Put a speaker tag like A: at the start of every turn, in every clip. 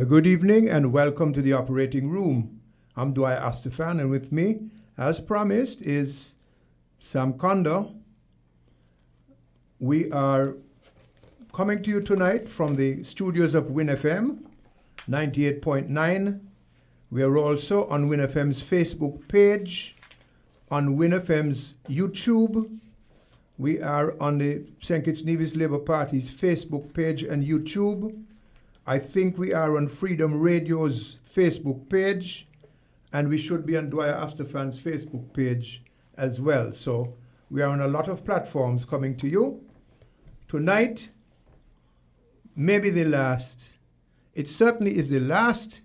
A: Good evening and welcome to the operating room. I'm Dwyer Astaphan, and with me, as promised, is Sam Condor. We are coming to you tonight from the studios of Win FM 98.9. We are also on Win FM's Facebook page, on Win FM's YouTube. We are on the St. Kitts Nevis Labour Party's Facebook page and YouTube. I think we are on Freedom Radio's Facebook page, and we should be on Dwyer Astaphan's Facebook page as well. So we are on a lot of platforms coming to you. Tonight, maybe the last, it certainly is the last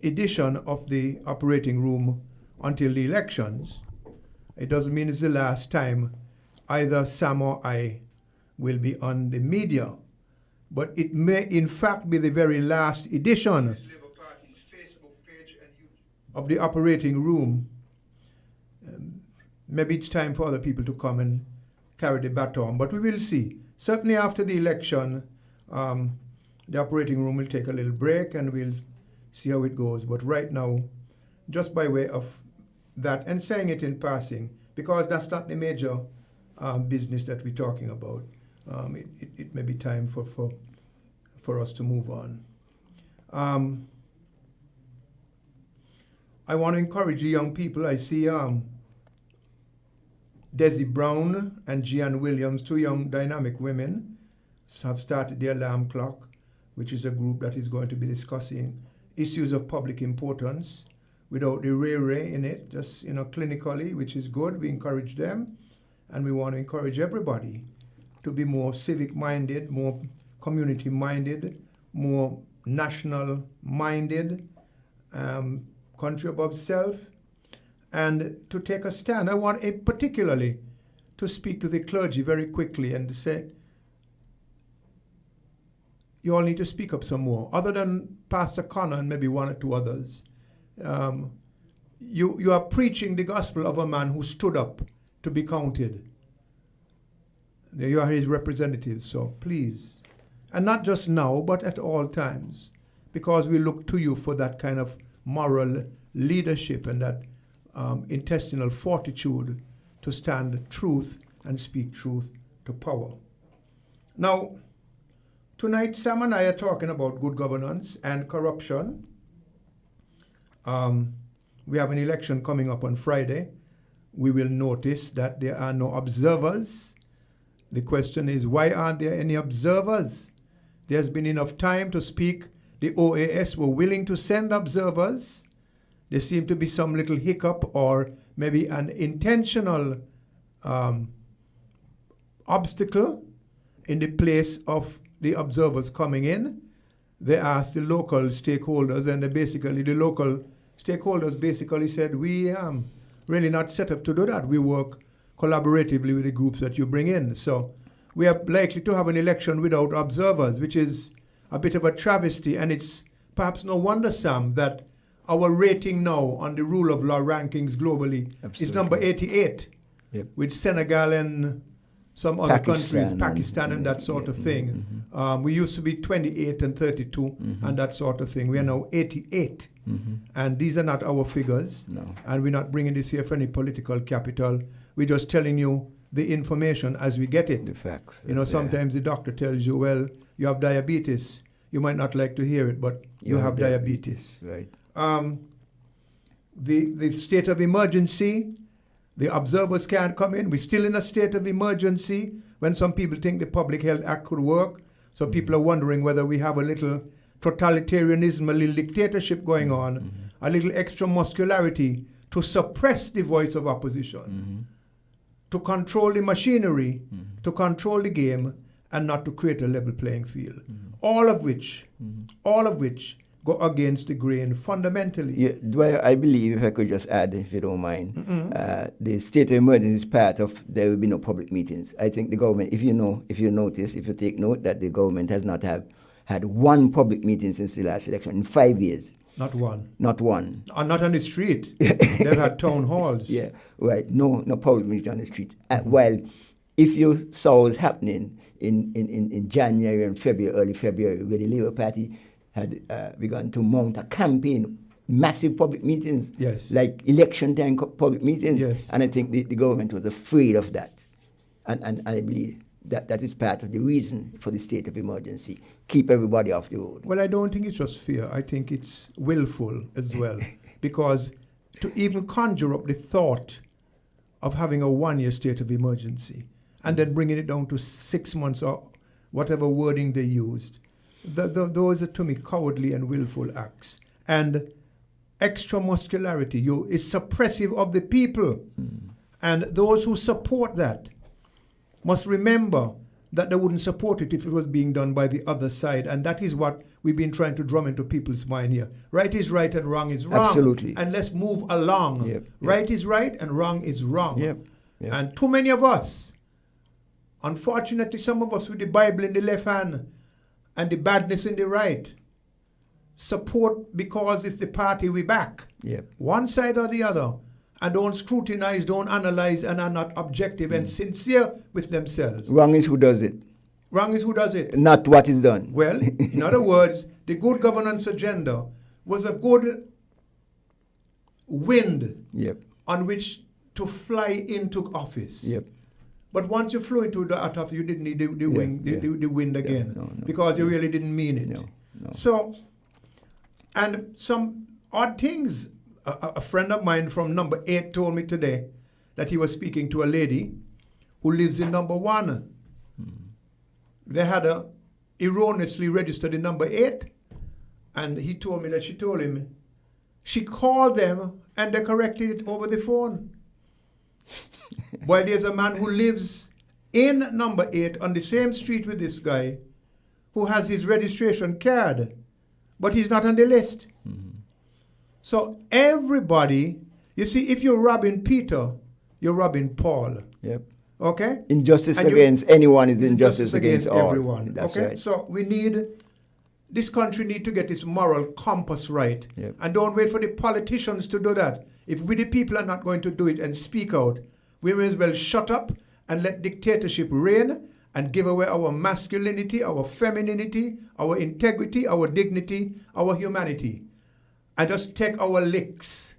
A: edition of the operating room until the elections. It doesn't mean it's the last time either Sam or I will be on the media. But it may, in fact, be the very last edition of the operating room. Maybe it's time for other people to come and carry the baton, but we will see. Certainly after the election, the operating room will take a little break and we'll see how it goes. But right now, just by way of that, and saying it in passing, because that's not the major business that we're talking about, it may be time for us to move on. I want to encourage the young people. I see Desi Brown and Jeanne Williams, two young dynamic women, have started the Alarm Clock, which is a group that is going to be discussing issues of public importance without the ray in it, just clinically, which is good. We encourage them, and we want to encourage everybody to be more civic-minded, more community-minded, more national-minded, country above self, and to take a stand. I want particularly to speak to the clergy very quickly and to say, you all need to speak up some more. Other than Pastor Connor and maybe one or two others, you are preaching the gospel of a man who stood up to be counted. You are his representatives, so please. And not just now, but at all times, because we look to you for that kind of moral leadership and that intestinal fortitude to stand truth and speak truth to power. Now, tonight, Sam and I are talking about good governance and corruption. We have an election coming up on Friday. We will notice that there are no observers. The question is, why aren't there any observers? There's been enough time to speak. The OAS were willing to send observers. There seemed to be some little hiccup or maybe an intentional obstacle in the place of the observers coming in. They asked the local stakeholders, and the local stakeholders basically said, we really not set up to do that. We work collaboratively with the groups that you bring in. So we are likely to have an election without observers, which is a bit of a travesty. And it's perhaps no wonder, Sam, that our rating now on the rule of law rankings globally is number 88, with Senegal and some other countries, Pakistan and that sort of thing. Mm-hmm. We used to be 28 and 32 and that sort of thing. We are now 88. And these are not our figures. No. And we're not bringing this here for any political capital. We're just telling you the information as we get it.
B: The facts.
A: Sometimes the doctor tells you, well, you have diabetes. You might not like to hear it, but you have diabetes.
B: Right.
A: The state of emergency, the observers can't come in. We're still in a state of emergency when some people think the Public Health Act could work. So people are wondering whether we have a little totalitarianism, a little dictatorship going on, a little extra muscularity to suppress the voice of opposition, to control the machinery, to control the game, and not to create a level playing field. All of which go against the grain fundamentally.
B: Yeah, Dwyer, I believe, if I could just add, if you don't mind, the state of emergency is part of there will be no public meetings. I think the government, if you take note that the government has not had one public meeting since the last election in 5 years.
A: Not one.
B: Not one.
A: Not on the street. They've had town halls.
B: Yeah, right. No public meeting on the street. While if you saw what was happening in January and February, early February, where the Labour Party had begun to mount a campaign, massive public meetings,
A: Yes.
B: like election time public meetings.
A: Yes.
B: And I think the government was afraid of that. And I believe that is part of the reason for the state of emergency. Keep everybody off the road.
A: Well, I don't think it's just fear. I think it's willful as well. Because to even conjure up the thought of having a 1-year state of emergency and then bringing it down to 6 months or whatever wording they used, those are, to me, cowardly and willful acts. And extra muscularity is suppressive of the people. And those who support that must remember that they wouldn't support it if it was being done by the other side. And that is what we've been trying to drum into people's mind here. Right is right and wrong is wrong.
B: Absolutely.
A: And let's move along.
B: Yep.
A: Right is right and wrong is wrong.
B: Yep. Yep.
A: And too many of us, unfortunately, some of us with the Bible in the left hand and the badness in the right, support because it's the party we back.
B: Yep.
A: One side or the other. And don't scrutinize, don't analyze, and are not objective and sincere with themselves.
B: Wrong is who does it,
A: Wrong is who does it.
B: not what is done.
A: Well, in other words, the good governance agenda was a good wind
B: Yep.
A: on which to fly into office.
B: Yep.
A: But once you flew into the office, you didn't need the wind again,
B: no,
A: because you really didn't mean it.
B: No.
A: So, and some odd things. A friend of mine from number 8 told me today that he was speaking to a lady who lives in number 1. They had erroneously registered in number 8, and he told me that she told him she called them and they corrected it over the phone. While there's a man who lives in number 8 on the same street with this guy who has his registration card, but he's not on the list. So everybody, you see, if you're robbing Peter, you're robbing Paul.
B: Yep.
A: Okay?
B: Injustice
A: And
B: against anyone is injustice against all.
A: everyone.
B: That's
A: okay?
B: right.
A: So this country need to get its moral compass right.
B: Yep.
A: And don't wait for the politicians to do that. If we the people are not going to do it and speak out, we may as well shut up and let dictatorship reign and give away our masculinity, our femininity, our integrity, our dignity, our humanity. And just take our licks,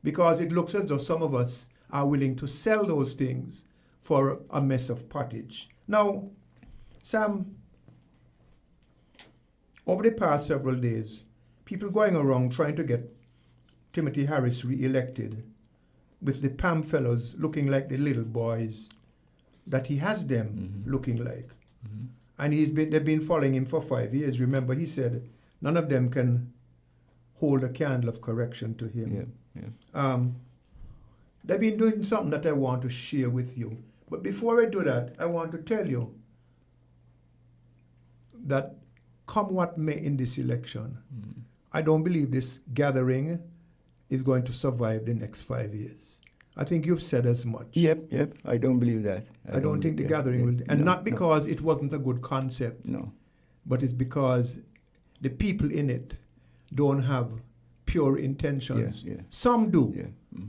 A: because it looks as though some of us are willing to sell those things for a mess of pottage. Now, Sam, over the past several days, people going around trying to get Timothy Harris re-elected, with the Pam fellows looking like the little boys that he has them looking like. And they've been following him for 5 years. Remember, he said none of them can hold a candle of correction to him. They've been doing something that I want to share with you. But before I do that, I want to tell you that come what may in this election, I don't believe this gathering is going to survive the next 5 years. I think you've said as much.
B: Yep. I don't believe that.
A: I don't think the gathering will. And not because it wasn't a good concept.
B: No.
A: But it's because the people in it don't have pure intentions.
B: Yeah.
A: Some do.
B: Yeah.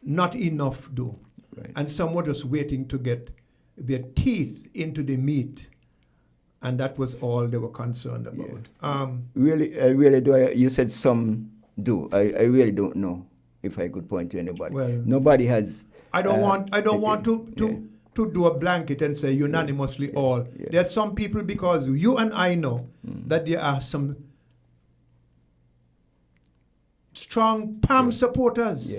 A: Not enough do.
B: Right.
A: And some were just waiting to get their teeth into the meat. And that was all they were concerned about.
B: Really, Dwyer, you said some do. I really don't know if I could point to anybody.
A: Well,
B: nobody has.
A: I don't want to do a blanket and say unanimously all.
B: Yeah.
A: There are some people, because you and I know that there are some strong PAM supporters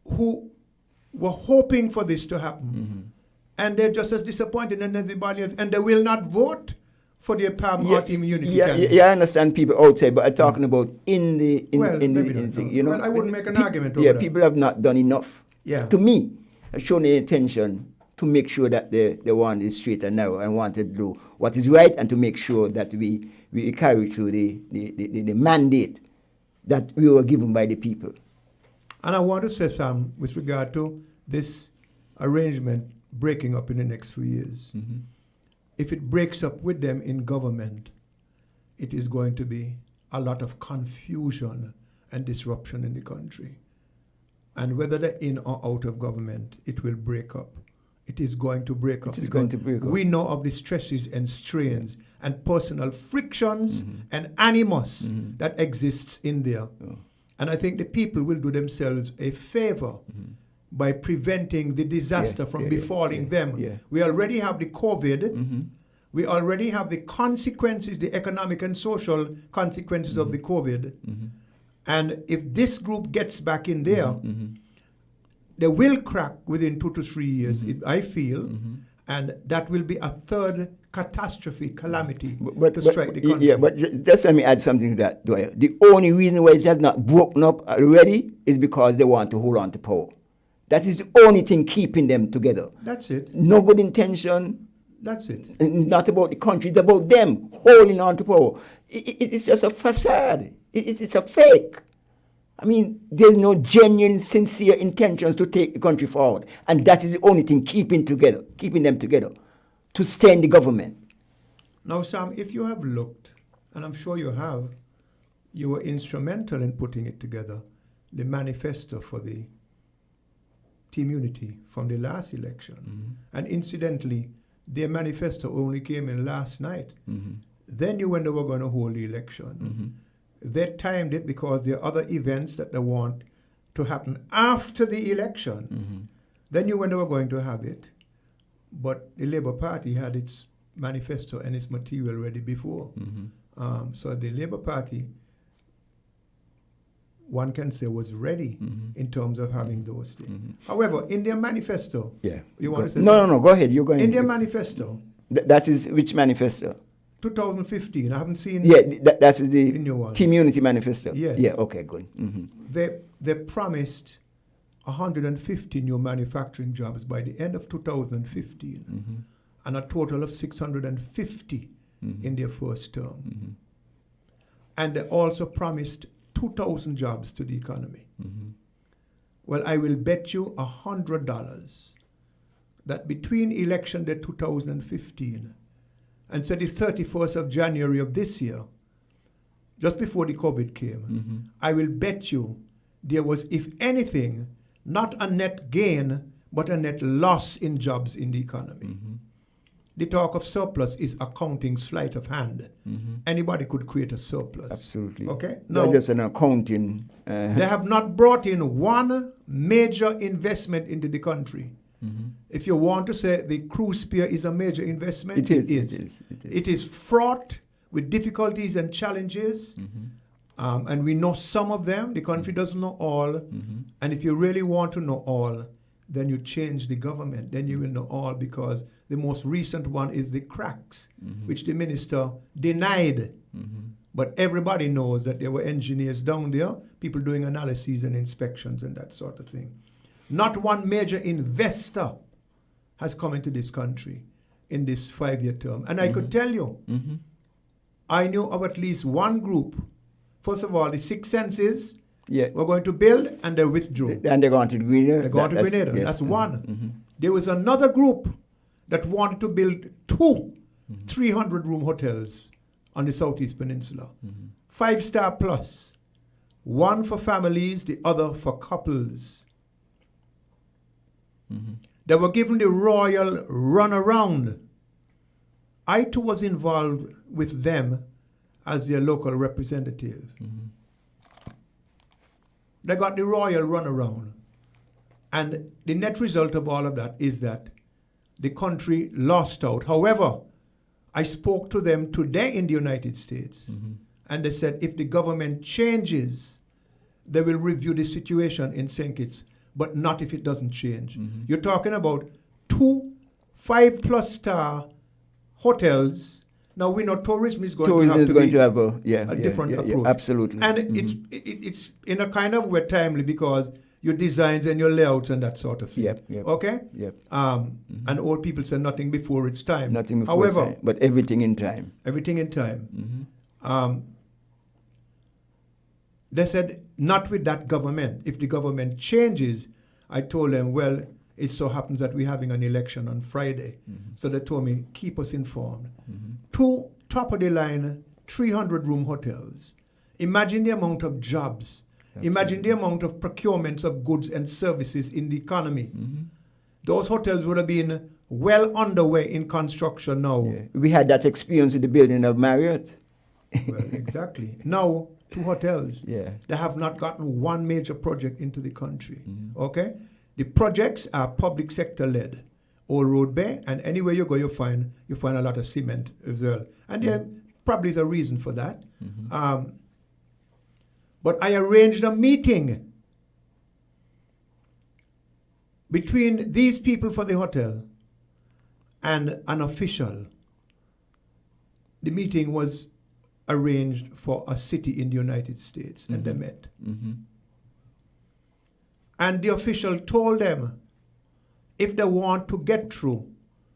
A: who were hoping for this to happen. And they're just as disappointed as everybody else. And they will not vote for their PAM or Team Unity candidate.
B: I understand people outside, but I'm talking about in the thing. You know,
A: I wouldn't make an argument over that.
B: People have not done enough.
A: Yeah.
B: To me, have shown the intention to make sure that they want it straight and narrow and want to do what is right, and to make sure that we carry through the mandate that we were given by the people.
A: And I want to say, Sam, with regard to this arrangement breaking up in the next few years, if it breaks up with them in government, it is going to be a lot of confusion and disruption in the country. And whether they're in or out of government, it will break up. it is going to break up.
B: It is going to break up.
A: We know of the stresses and strains and personal frictions and animus that exists in there.
B: Yeah.
A: And I think the people will do themselves a favor by preventing the disaster from befalling them.
B: Yeah.
A: We already have the COVID. We already have the consequences, the economic and social consequences of the COVID. And if this group gets back in there, they will crack within 2 to 3 years, I feel, and that will be a third catastrophe, calamity to strike the country.
B: Yeah, but just let me add something to that, Dwyer. The only reason why it has not broken up already is because they want to hold on to power. That is the only thing keeping them together.
A: That's it.
B: No good intention.
A: That's it.
B: Not about the country, it's about them holding on to power. It's just a facade. It's a fake. I mean, there's no genuine, sincere intentions to take the country forward. And that is the only thing keeping them together, to stay in the government.
A: Now, Sam, if you have looked, and I'm sure you have, you were instrumental in putting it together, the manifesto for the Team Unity from the last election. And incidentally, their manifesto only came in last night. They knew when they were going to hold the election. They timed it because there are other events that they want to happen after the election. They knew when they were going to have it. But the Labour Party had its manifesto and its material ready before. So the Labour Party, one can say, was ready in terms of having those things. However, in their manifesto, you want to say
B: No, go ahead. You're going.
A: In their manifesto,
B: that is which manifesto?
A: 2015. I haven't seen.
B: Yeah, that is the
A: new one.
B: Team Unity manifesto.
A: Yes.
B: Yeah. Okay. Good.
A: They promised 150 new manufacturing jobs by the end of 2015, and a total of 650 in their first term. And they also promised 2,000 jobs to the economy. Well, I will bet you $100 that between election day 2015 and say the 31st of January of this year, just before the COVID came, I will bet you there was, if anything, not a net gain, but a net loss in jobs in the economy. The talk of surplus is accounting sleight of hand. Anybody could create a surplus.
B: Absolutely.
A: Okay?
B: Not just an accounting.
A: They have not brought in one major investment into the country. If you want to say the cruise spear is a major investment, it is. It is fraught with difficulties and challenges. And we know some of them. The country doesn't know all. And if you really want to know all, then you change the government. Then you will know all, because the most recent one is the cracks, which the minister denied. But everybody knows that there were engineers down there, people doing analyses and inspections and that sort of thing. Not one major investor has come into this country in this 5-year term. And I could tell you, I knew of at least one group. First of all, the Six Senses were going to build, and they withdrew.
B: And they're going to Grenada.
A: They're going to Grenada. Yes. That's one. There was another group that wanted to build 2 300-room hotels on the Southeast Peninsula. 5-star plus. One for families, the other for couples. They were given the royal runaround. I too was involved with them as their local representative. They got the royal runaround. And the net result of all of that is that the country lost out. However, I spoke to them today in the United States, and they said if the government changes, they will review the situation in St. Kitts, but not if it doesn't change. You're talking about 2 5+ star hotels. Now we know tourism is going to have a different approach.
B: Absolutely.
A: And it's in a kind of way timely, because your designs and your layouts and that sort of thing. Okay? And old people say nothing before it's time.
B: Nothing before
A: However,
B: it's time, but everything in time.
A: Everything in time. They said, not with that government. If the government changes, I told them, well, it so happens that we're having an election on Friday. So they told me, keep us informed. 2 top-of-the-line 300-room hotels. Imagine the amount of jobs. Imagine the amount of procurements of goods and services in the economy. those hotels would have been well underway in construction now.
B: Yeah. We had that experience with the building of Marriott.
A: Well, exactly. Now, 2 hotels.
B: Yeah.
A: They have not gotten one major project into the country. Okay? The projects are public sector led. Old Road Bay, and anywhere you go, you find a lot of cement as well. And there probably is a reason for that. But I arranged a meeting between these people for the hotel and an official. The meeting was arranged for a city in the United States, and they met. And the official told them if they want to get through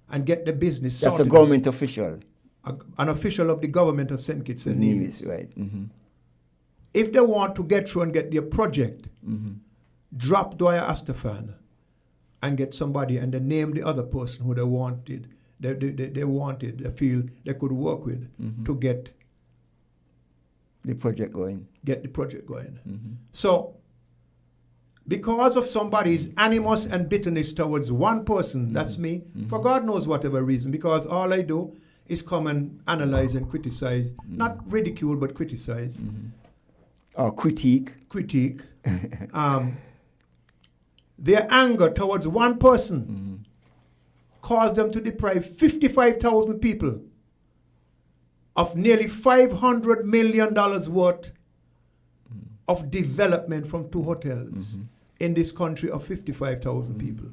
A: and get the business
B: That's
A: sorted.
B: a government official.
A: An official of the government of St. Kitts and Nevis.
B: Right.
A: If they want to get through and get their project, drop Dwyer Astaphan and get somebody, and they name the other person who they wanted. They feel they could work with to get
B: the project going.
A: Get the project going. So, because of somebody's animus and bitterness towards one person, that's me, for God knows whatever reason, because all I do is come and analyze and criticize, not ridicule, but criticize.
B: Or critique.
A: Critique. Their anger towards one person caused them to deprive 55,000 people of nearly $500 million worth of development from 2 hotels in this country of 55,000 people.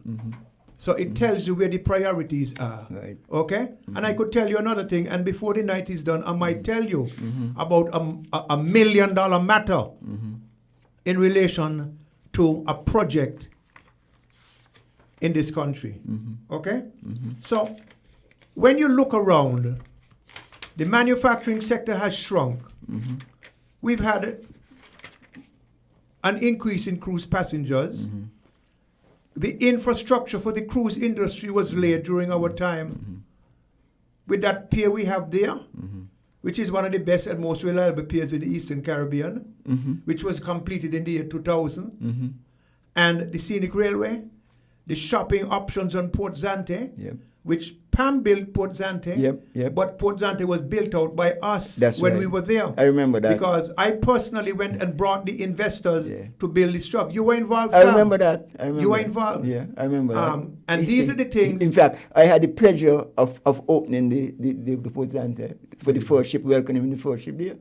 A: So it tells you where the priorities are.
B: Right.
A: Okay? And I could tell you another thing, and before the night is done, I might tell you about a $1 million matter in relation to a project in this country. Okay? So when you look around, the manufacturing sector has shrunk. We've had an increase in cruise passengers. The infrastructure for the cruise industry was laid during our time. With that pier we have there, which is one of the best and most reliable piers in the Eastern Caribbean, which was completed in the year 2000. And the scenic railway, the shopping options on Port Zante, which Pam built Port Zante, but Port Zante was built out by us when we were there.
B: I remember that.
A: Because I personally went and brought the investors to build this job. You were involved,
B: I
A: Sam.
B: remember that.
A: You were involved.
B: Yeah, I remember that.
A: And these are the things.
B: In fact, I had the pleasure of opening the Port Zante for the first ship, welcoming the first ship there.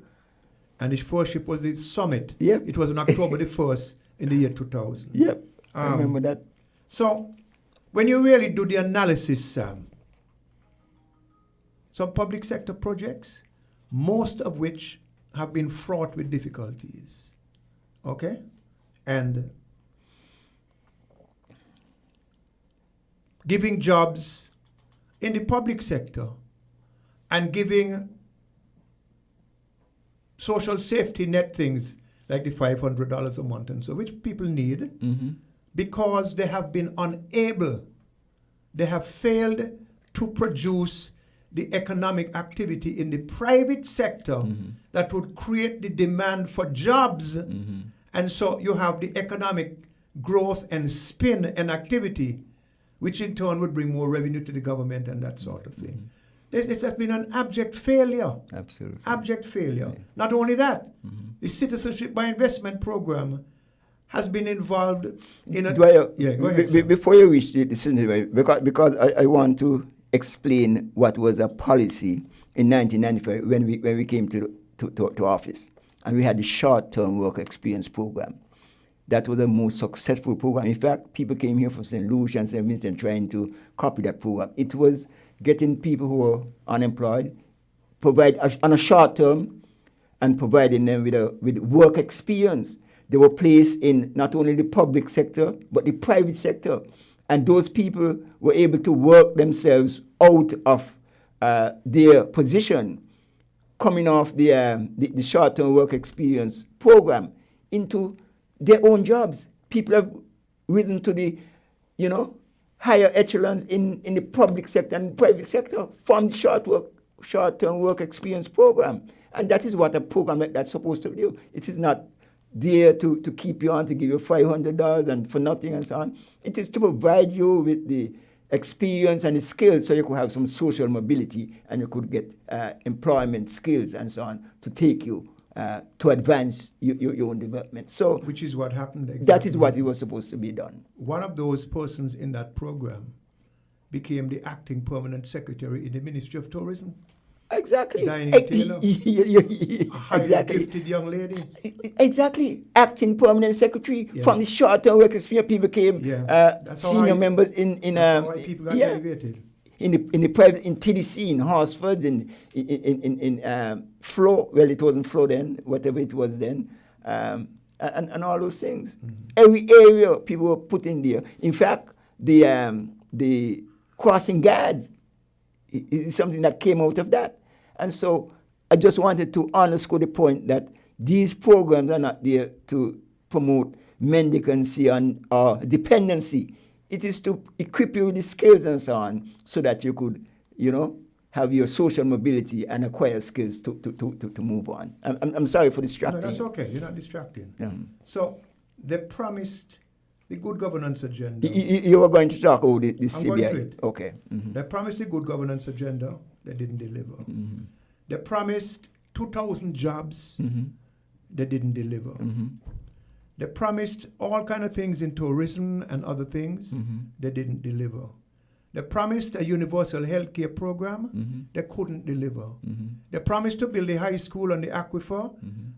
A: And the first ship was the Summit.
B: Yep.
A: It was on October the 1st in the year 2000.
B: Yep, I remember that.
A: So, when you really do the analysis, Sam, some public sector projects, most of which have been fraught with difficulties, okay? And giving jobs in the public sector and giving social safety net things like the $500 a month and so, which people need, because they have been unable, they have failed to produce the economic activity in the private sector that would create the demand for jobs. And so you have the economic growth and spin and activity, which in turn would bring more revenue to the government and that sort of thing. It has been an abject failure.
B: Absolutely.
A: Abject failure. Not only that, the Citizenship by Investment program has been involved in a...
B: Dwyer,
A: go ahead,
B: before you reach the citizenship, because I want to explain what was a policy in 1995 when we came to office, and we had the short-term work experience program. That was the most successful program. In fact, people came here from St. Lucia and St. Vincent trying to copy that program. It was getting people who were unemployed, provide on a short term, and providing them with work experience. They were placed in not only the public sector, but the private sector. And those people were able to work themselves out of their position, coming off the short-term work experience program into their own jobs. People have risen to the, higher echelons in the public sector and private sector from the short-term work experience program. And that is what a program like that's supposed to do. It is not there to keep you on, to give you $500 and for nothing and so on. It is to provide you with the experience and the skills so you could have some social mobility and you could get employment skills and so on to take you to advance your own development. So,
A: which is what happened exactly.
B: That is what it was supposed to be done.
A: One of those persons in that program became the acting permanent secretary in the Ministry of Tourism.
B: Exactly.
A: Diane Taylor. A highly
B: Exactly.
A: gifted young lady.
B: Exactly. Acting permanent secretary from the short-term work experience. People became senior members in
A: that's how people got elevated.
B: In the private, in TDC, in Horsford, in Flow. Well, it wasn't Flow then, whatever it was then, and all those things. Every area people were put in there. In fact, the crossing guard is something that came out of that. And so I just wanted to underscore the point that these programs are not there to promote mendicancy or dependency. It is to equip you with the skills and so on so that you could, have your social mobility and acquire skills to move on. I'm sorry for distracting.
A: No, that's okay. You're not distracting.
B: Yeah.
A: So they promised the good governance agenda.
B: You were going to talk about the CBI.
A: Going to it.
B: Okay. Mm-hmm.
A: They promised the good governance agenda. They didn't deliver.
B: Mm-hmm.
A: They promised 2,000 jobs.
B: Mm-hmm.
A: They didn't deliver.
B: Mm-hmm.
A: They promised all kind of things in tourism and other things.
B: Mm-hmm.
A: They didn't deliver. They promised a universal health care program.
B: Mm-hmm.
A: They couldn't deliver.
B: Mm-hmm.
A: They promised to build a high school on the aquifer,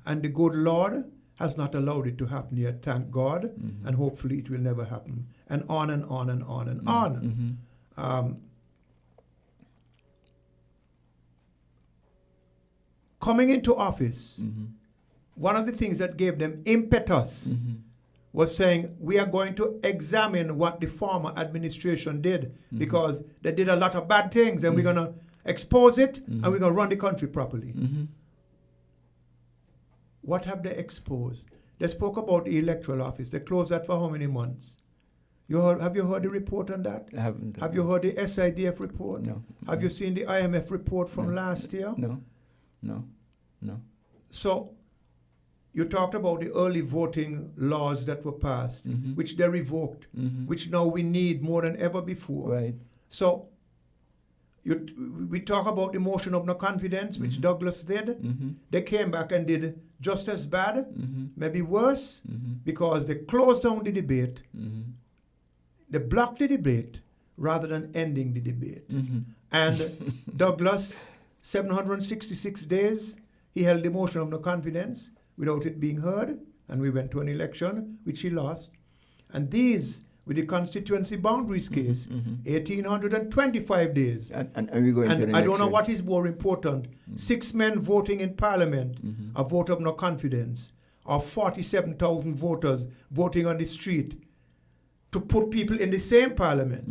A: and the good Lord has not allowed it to happen yet, thank God, and hopefully it will never happen. And on and on and on and on. Coming into office, one of the things that gave them impetus was saying, we are going to examine what the former administration did because they did a lot of bad things and we're going to expose it and we're going to run the country properly. What have they exposed? They spoke about the electoral office. They closed that for how many months? Have you heard the report on that?
B: I haven't.
A: Have you heard the SIDF report?
B: No.
A: Have you seen the IMF report from last year?
B: No.
A: So you talked about the early voting laws that were passed, which they revoked, which now we need more than ever before.
B: Right.
A: So we talk about the motion of no confidence, which Douglas did. They came back and did just as bad, maybe worse, because they closed down the debate. They blocked the debate rather than ending the debate. And Douglas, 766 days, he held the motion of no confidence without it being heard, and we went to an election, which he lost. And these, with the constituency boundaries case, 1,825 days.
B: And we're going to an election.
A: I don't know what is more important, 6 men voting in parliament, a vote of no confidence, or 47,000 voters voting on the street to put people in the same parliament.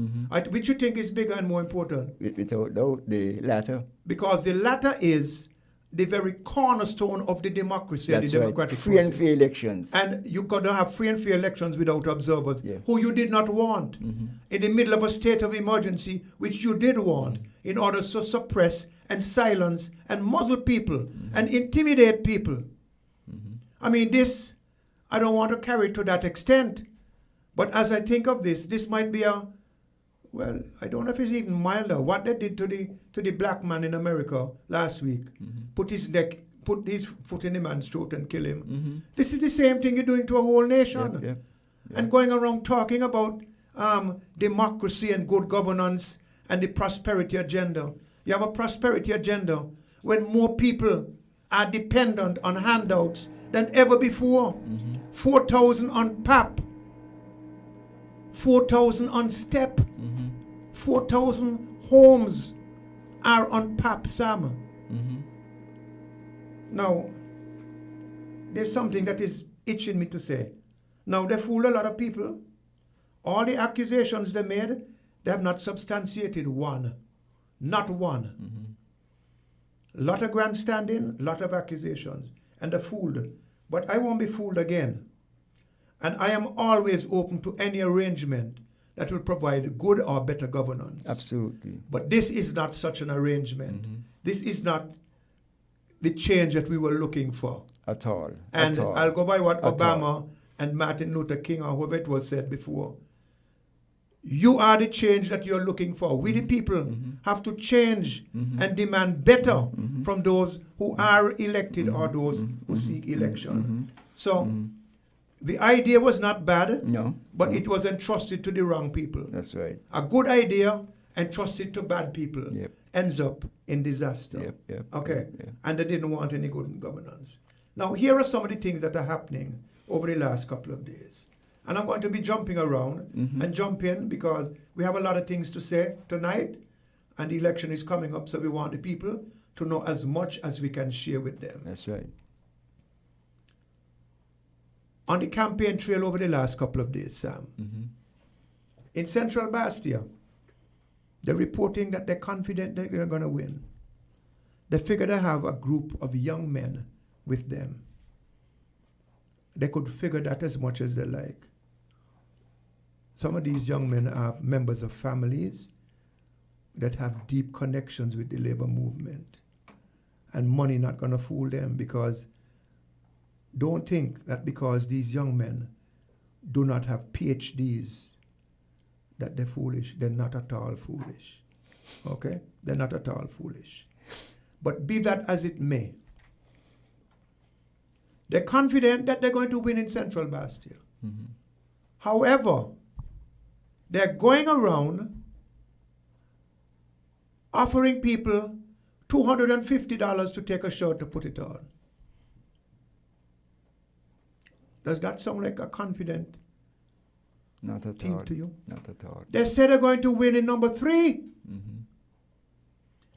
A: Which you think is bigger and more important?
B: Without doubt, the latter.
A: Because the latter is the very cornerstone of the democracy and the democratic
B: free and fair elections.
A: And you got to have free and fair elections without observers, who you did not want, in the middle of a state of emergency, which you did want, in order to suppress and silence and muzzle people and intimidate people. I mean, this, I don't want to carry it to that extent, but as I think of this might be I don't know if it's even milder. What they did to the black man in America last week, put his foot in the man's throat and kill him. This is the same thing you're doing to a whole nation. And going around talking about democracy and good governance and the prosperity agenda. You have a prosperity agenda when more people are dependent on handouts than ever before. 4,000 on PAP, 4,000 on STEP. 4,000 homes are on PAP, Sam. Now, there's something that is itching me to say. Now, they fooled a lot of people. All the accusations they made, they have not substantiated one. Not one. A lot of grandstanding, a lot of accusations. And they're fooled. But I won't be fooled again. And I am always open to any arrangement that will provide good or better governance.
B: Absolutely.
A: But this is not such an arrangement. This is not the change that we were looking for.
B: At all.
A: And
B: At all.
A: I'll go by what
B: At
A: Obama
B: all.
A: and Martin Luther King or whoever it was said before. You are the change that you're looking for. We, the people, have to change and demand better from those who are elected or those who seek election. So the idea was not bad,
B: No.
A: but
B: no.
A: it was entrusted to the wrong people.
B: That's right.
A: A good idea entrusted to bad people
B: Yep.
A: ends up in disaster.
B: Yep.
A: Okay,
B: Yep.
A: and they didn't want any good governance. Now, here are some of the things that are happening over the last couple of days. And I'm going to be jumping around and jump in because we have a lot of things to say tonight, and the election is coming up, so we want the people to know as much as we can share with them.
B: That's right.
A: On the campaign trail over the last couple of days, Sam, in Central Bastia, they're reporting that they're confident that they're going to win. They figure they have a group of young men with them. They could figure that as much as they like. Some of these young men are members of families that have deep connections with the labor movement. And money not going to fool them, because don't think that because these young men do not have PhDs that they're foolish. They're not at all foolish. Okay? They're not at all foolish. But be that as it may, they're confident that they're going to win in Central Bastia. However, they're going around offering people $250 to take a shirt to put it on. Does that sound like a confident
B: Not at
A: team
B: all.
A: to you?
B: Not at all.
A: They say they're going to win in number 3.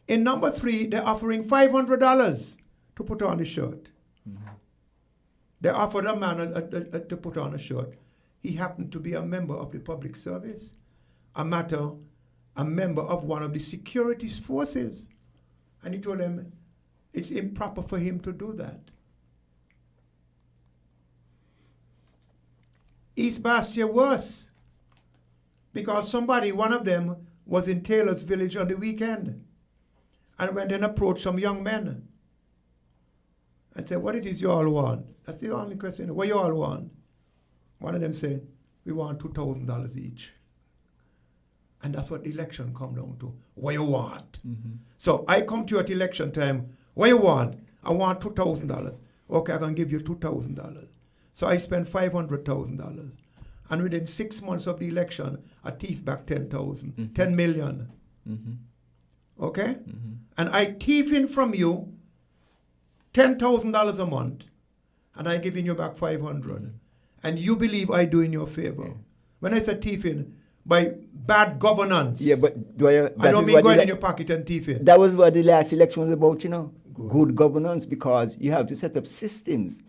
A: In number 3, they're offering $500 to put on the shirt. They offered a man to put on a shirt. He happened to be a member of the public service, a member of one of the security forces. And he told them it's improper for him to do that. East Bastia worse, because one of them was in Taylor's village on the weekend and went and approached some young men and said, what it is you all want? That's the only question. What you all want? One of them said, we want $2,000 each. And that's what the election come down to. What you want? So I come to you at election time, what you want? I want $2,000. Okay, I can give you $2,000. So I spent $500,000. And within 6 months of the election, I thief back 10 million. Okay? And I thief in from you $10,000 a month, and I giving you back 500. And you believe I do in your favor. When I say thieving, by bad governance.
B: Yeah, but Dwyer,
A: I don't mean going in your pocket and thieving.
B: That was what the last election was about, you know. Good governance, because you have to set up systems.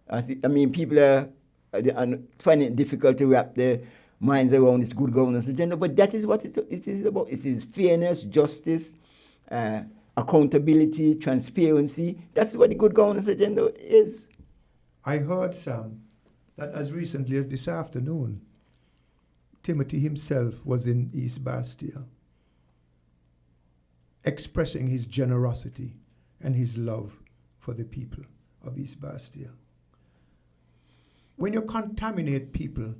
B: I mean, people are finding it difficult to wrap their minds around this good governance agenda, but that is what it is about. It is fairness, justice, accountability, transparency. That's what the good governance agenda is.
A: I heard, Sam, that as recently as this afternoon, Timothy himself was in East Bastia, expressing his generosity and his love for the people of East Bastia. When you contaminate people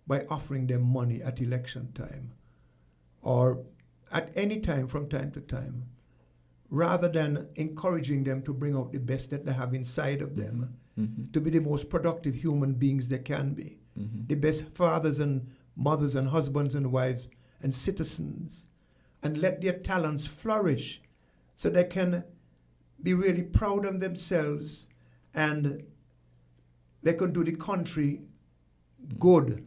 A: by offering them money at election time or at any time from time to time, rather than encouraging them to bring out the best that they have inside of them, to be the most productive human beings they can be, the best fathers and mothers and husbands and wives and citizens, and let their talents flourish so they can be really proud of themselves and they can do the country good,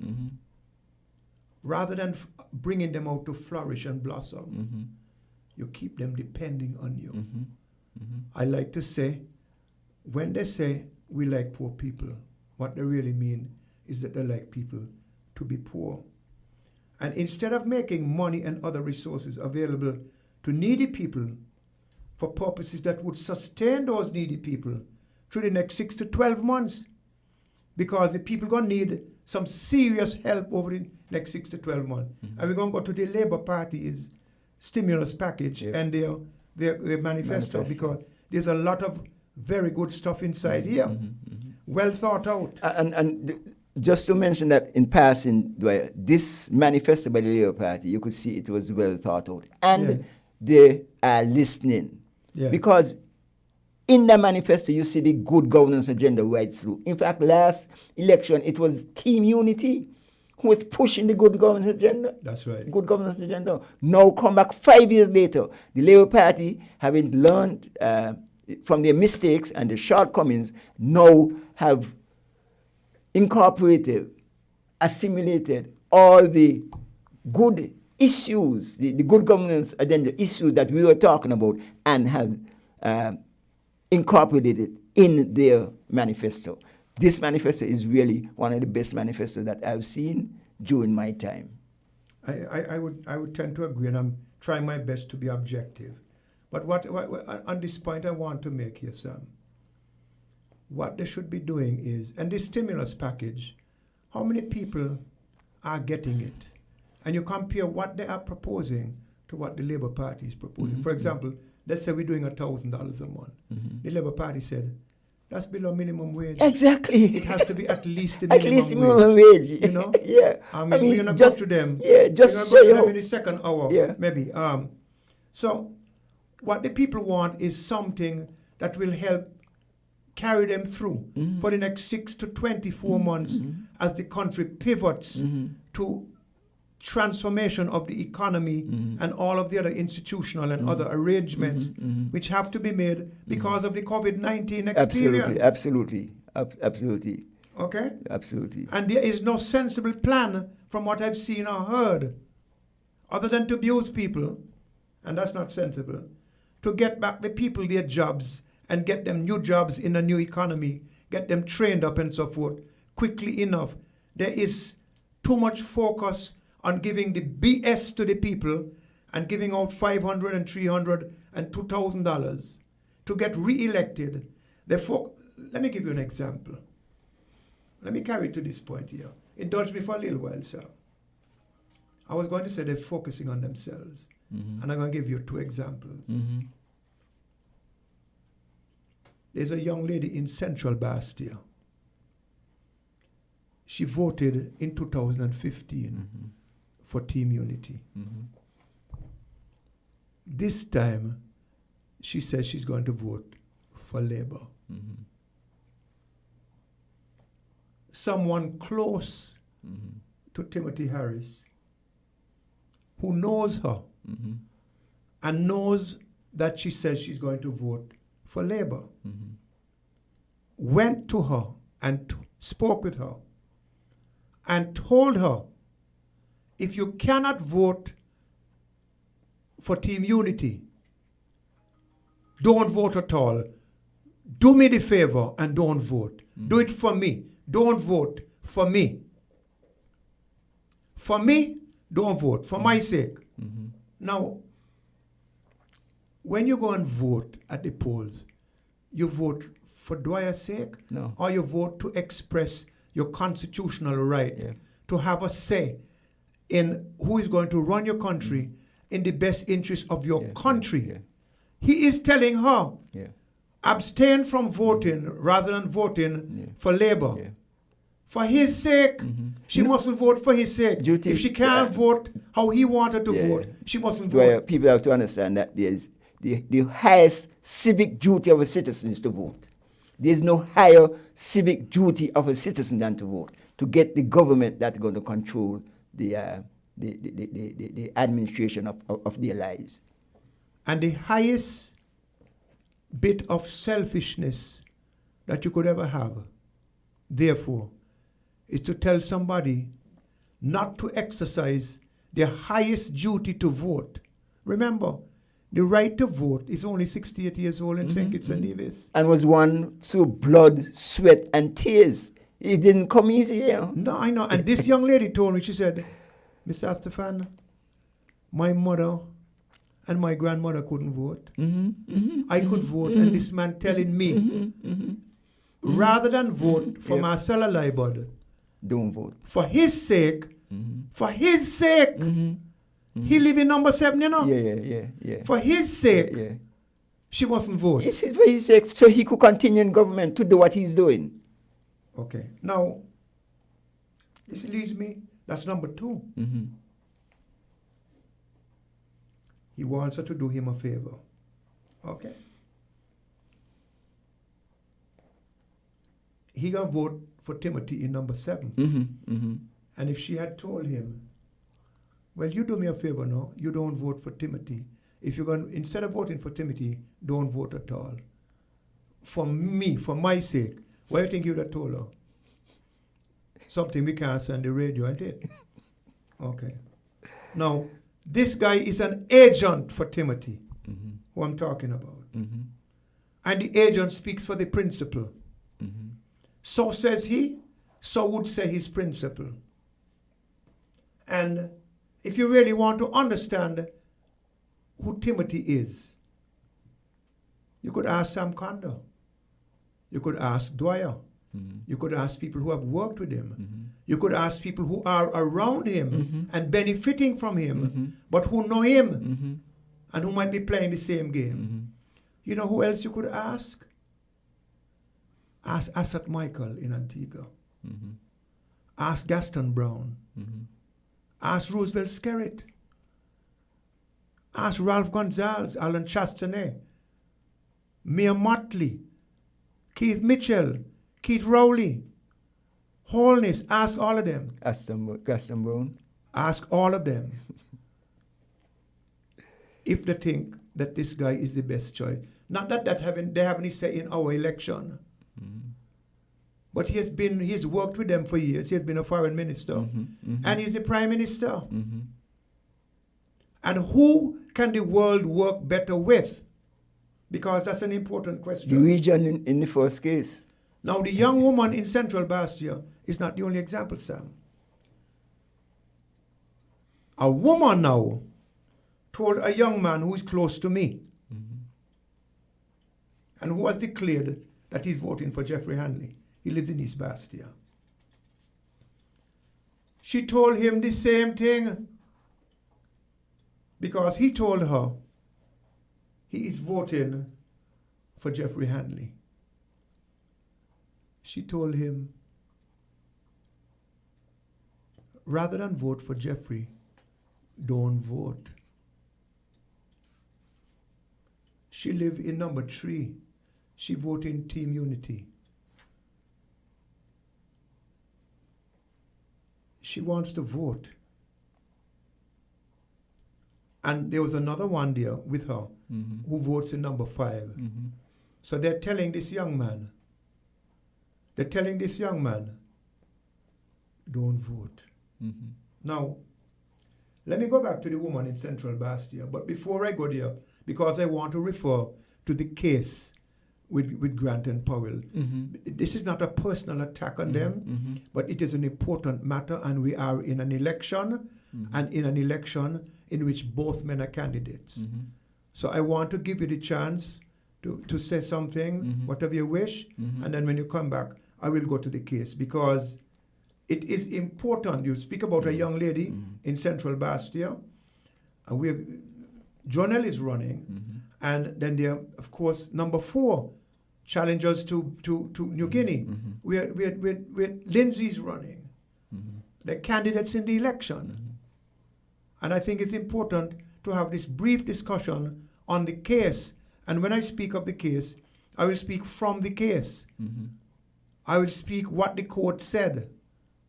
A: rather than bringing them out to flourish and blossom. You keep them depending on you. I like to say, when they say we like poor people, what they really mean is that they like people to be poor. And instead of making money and other resources available to needy people for purposes that would sustain those needy people through the next 6 to 12 months, because the people going to need some serious help over the next 6 to 12 months. And we're going to go to the Labour Party's stimulus package and their manifesto, because there's a lot of very good stuff inside here. Well thought out.
B: Just to mention that in passing, Dwyer, this manifesto by the Labour Party, you could see it was well thought out. And they are listening.
A: Yeah.
B: Because in the manifesto, you see the good governance agenda right through. In fact, last election, it was Team Unity who was pushing the good governance agenda.
A: That's right.
B: Good governance agenda. Now come back 5 years later, the Labour Party, having learned from their mistakes and the shortcomings, now have incorporated, assimilated all the good issues, the good governance agenda issues that we were talking about, and have incorporated it in their manifesto. This manifesto is really one of the best manifestos that I've seen during my time.
A: I would tend to agree, and I'm trying my best to be objective. But what on this point I want to make here, Sam, what they should be doing is, and this stimulus package, how many people are getting it? And you compare what they are proposing to what the Labour Party is proposing. For example, let's say we're doing $1,000 a month. The Labour Party said, that's below minimum wage.
B: Exactly.
A: It has to be at least the
B: at
A: minimum
B: least
A: wage.
B: minimum wage.
A: You know?
B: Yeah.
A: I mean, we're going to
B: just
A: go to them.
B: Yeah, just
A: we're
B: so
A: going to
B: you
A: go to them
B: know.
A: in the second hour,
B: Yeah.
A: maybe. So what the people want is something that will help carry them through for the next 6 to 24 months as the country pivots to transformation of the economy and all of the other institutional and other arrangements which have to be made because of the COVID-19 experience.
B: Absolutely.
A: Okay?
B: Absolutely.
A: And there is no sensible plan from what I've seen or heard other than to abuse people, and that's not sensible, to get back the people their jobs and get them new jobs in a new economy, get them trained up and so forth quickly enough. There is too much focus on giving the BS to the people and giving out $500 and $300 and $2,000 to get re-elected. Let me give you an example. Let me carry it to this point here. Indulge me for a little while, sir. I was going to say they're focusing on themselves. And I'm going to give you 2 examples. There's a young lady in Central Bastia. She voted in 2015 for Team Unity. This time, she says she's going to vote for Labour. Someone close to Timothy Harris, who knows her and knows that she says she's going to vote for Labour, went to her and spoke with her and told her, if you cannot vote for Team Unity, don't vote at all. Do me the favor and don't vote. Do it for me. Don't vote for me. For me, don't vote. For my sake. Now, when you go and vote at the polls, you vote for Dwyer's sake?
B: No.
A: Or you vote to express your constitutional right to have a say in who is going to run your country in the best interest of your country. He is telling her, abstain from voting rather than voting for Labour. For his sake, she mustn't vote for his sake. If she can't vote how he wanted to vote, she mustn't vote.
B: People have to understand that there's the highest civic duty of a citizen is to vote. There's no higher civic duty of a citizen than to vote, to get the government that's going to control the administration of their lives.
A: And the highest bit of selfishness that you could ever have, therefore, is to tell somebody not to exercise their highest duty to vote. Remember, the right to vote is only 68 years old in St. Kitts and Nevis.
B: And was won through blood, sweat, and tears. It didn't come easy, you know.
A: No, I know. And this young lady told me, she said, Mr. Astaphan, my mother and my grandmother couldn't vote. I could vote, and this man telling me, rather than vote for Marcella Leibod,
B: don't vote.
A: For his sake, he live in number 7, you know?
B: Yeah.
A: For his sake, She mustn't vote.
B: He said for his sake, so he could continue in government to do what he's doing.
A: Okay. Now, this leads me, that's number 2.
B: Mm-hmm.
A: He wants her to do him a favor. Okay. He gonna vote for Timothy in number 7.
B: Mm-hmm. Mm-hmm.
A: And if she had told him, well, you do me a favor now, you don't vote for Timothy. If you're going, instead of voting for Timothy, don't vote at all. For me, for my sake, what do you think you would have told her? Something we can't say on the radio, ain't it? Okay. Now, this guy is an agent for Timothy,
B: Mm-hmm.
A: who I'm talking about.
B: Mm-hmm.
A: And the agent speaks for the principal.
B: Mm-hmm.
A: So says he, so would say his principal. And if you really want to understand who Timothy is, you could ask Sam Condor. You could ask Dwyer.
B: Mm-hmm.
A: You could ask people who have worked with him.
B: Mm-hmm.
A: You could ask people who are around him
B: Mm-hmm.
A: and benefiting from him,
B: Mm-hmm.
A: but who know him
B: Mm-hmm.
A: and who might be playing the same game.
B: Mm-hmm.
A: You know who else you could ask? Ask Asat Michael in Antigua.
B: Mm-hmm.
A: Ask Gaston Brown.
B: Mm-hmm.
A: Ask Roosevelt Skerritt. Ask Ralph Gonzalez, Alan Chastanet, Mia Motley, Keith Mitchell, Keith Rowley, Holness. Ask all of them.
B: Gaston Brown.
A: Ask all of them if they think that this guy is the best choice. Not that they haven't any say in our election.
B: Mm-hmm.
A: But he's worked with them for years. He has been a foreign minister.
B: Mm-hmm. Mm-hmm.
A: And he's the prime minister.
B: Mm-hmm.
A: And who can the world work better with? Because that's an important question.
B: The region in the first case.
A: Now, the young woman in Central Bastia is not the only example, Sam. A woman now told a young man who is close to me
B: Mm-hmm.
A: and who has declared that he's voting for Jeffrey Hanley. He lives in East Bastia. She told him the same thing because he told her he is voting for Jeffrey Hanley. She told him, rather than vote for Jeffrey, don't vote. She lived in number 3. She voted in Team Unity. She wants to vote. And there was another one there with her
B: Mm-hmm.
A: who votes in number 5.
B: Mm-hmm.
A: So they're telling this young man, don't vote.
B: Mm-hmm.
A: Now, let me go back to the woman in Central Bastia. But before I go there, because I want to refer to the case with Grant and Powell.
B: Mm-hmm.
A: This is not a personal attack on them,
B: Mm-hmm.
A: but it is an important matter, and we are in an election,
B: Mm-hmm.
A: and in an election in which both men are candidates.
B: Mm-hmm.
A: So I want to give you the chance to say something,
B: Mhm.
A: whatever you wish,
B: Mhm.
A: and then when you come back, I will go to the case, because it is important. You speak about a young lady
B: Mhm.
A: in Central Bastia, and Jonelle is running,
B: Mm-hmm.
A: and then there, of course, number 4 challengers to New Guinea.
B: Mhm.
A: Where Lindsay's running.
B: Mm-hmm.
A: The candidates in the election.
B: Mm-hmm.
A: And I think it's important to have this brief discussion on the case. And when I speak of the case, I will speak from the case.
B: Mm-hmm.
A: I will speak what the court said.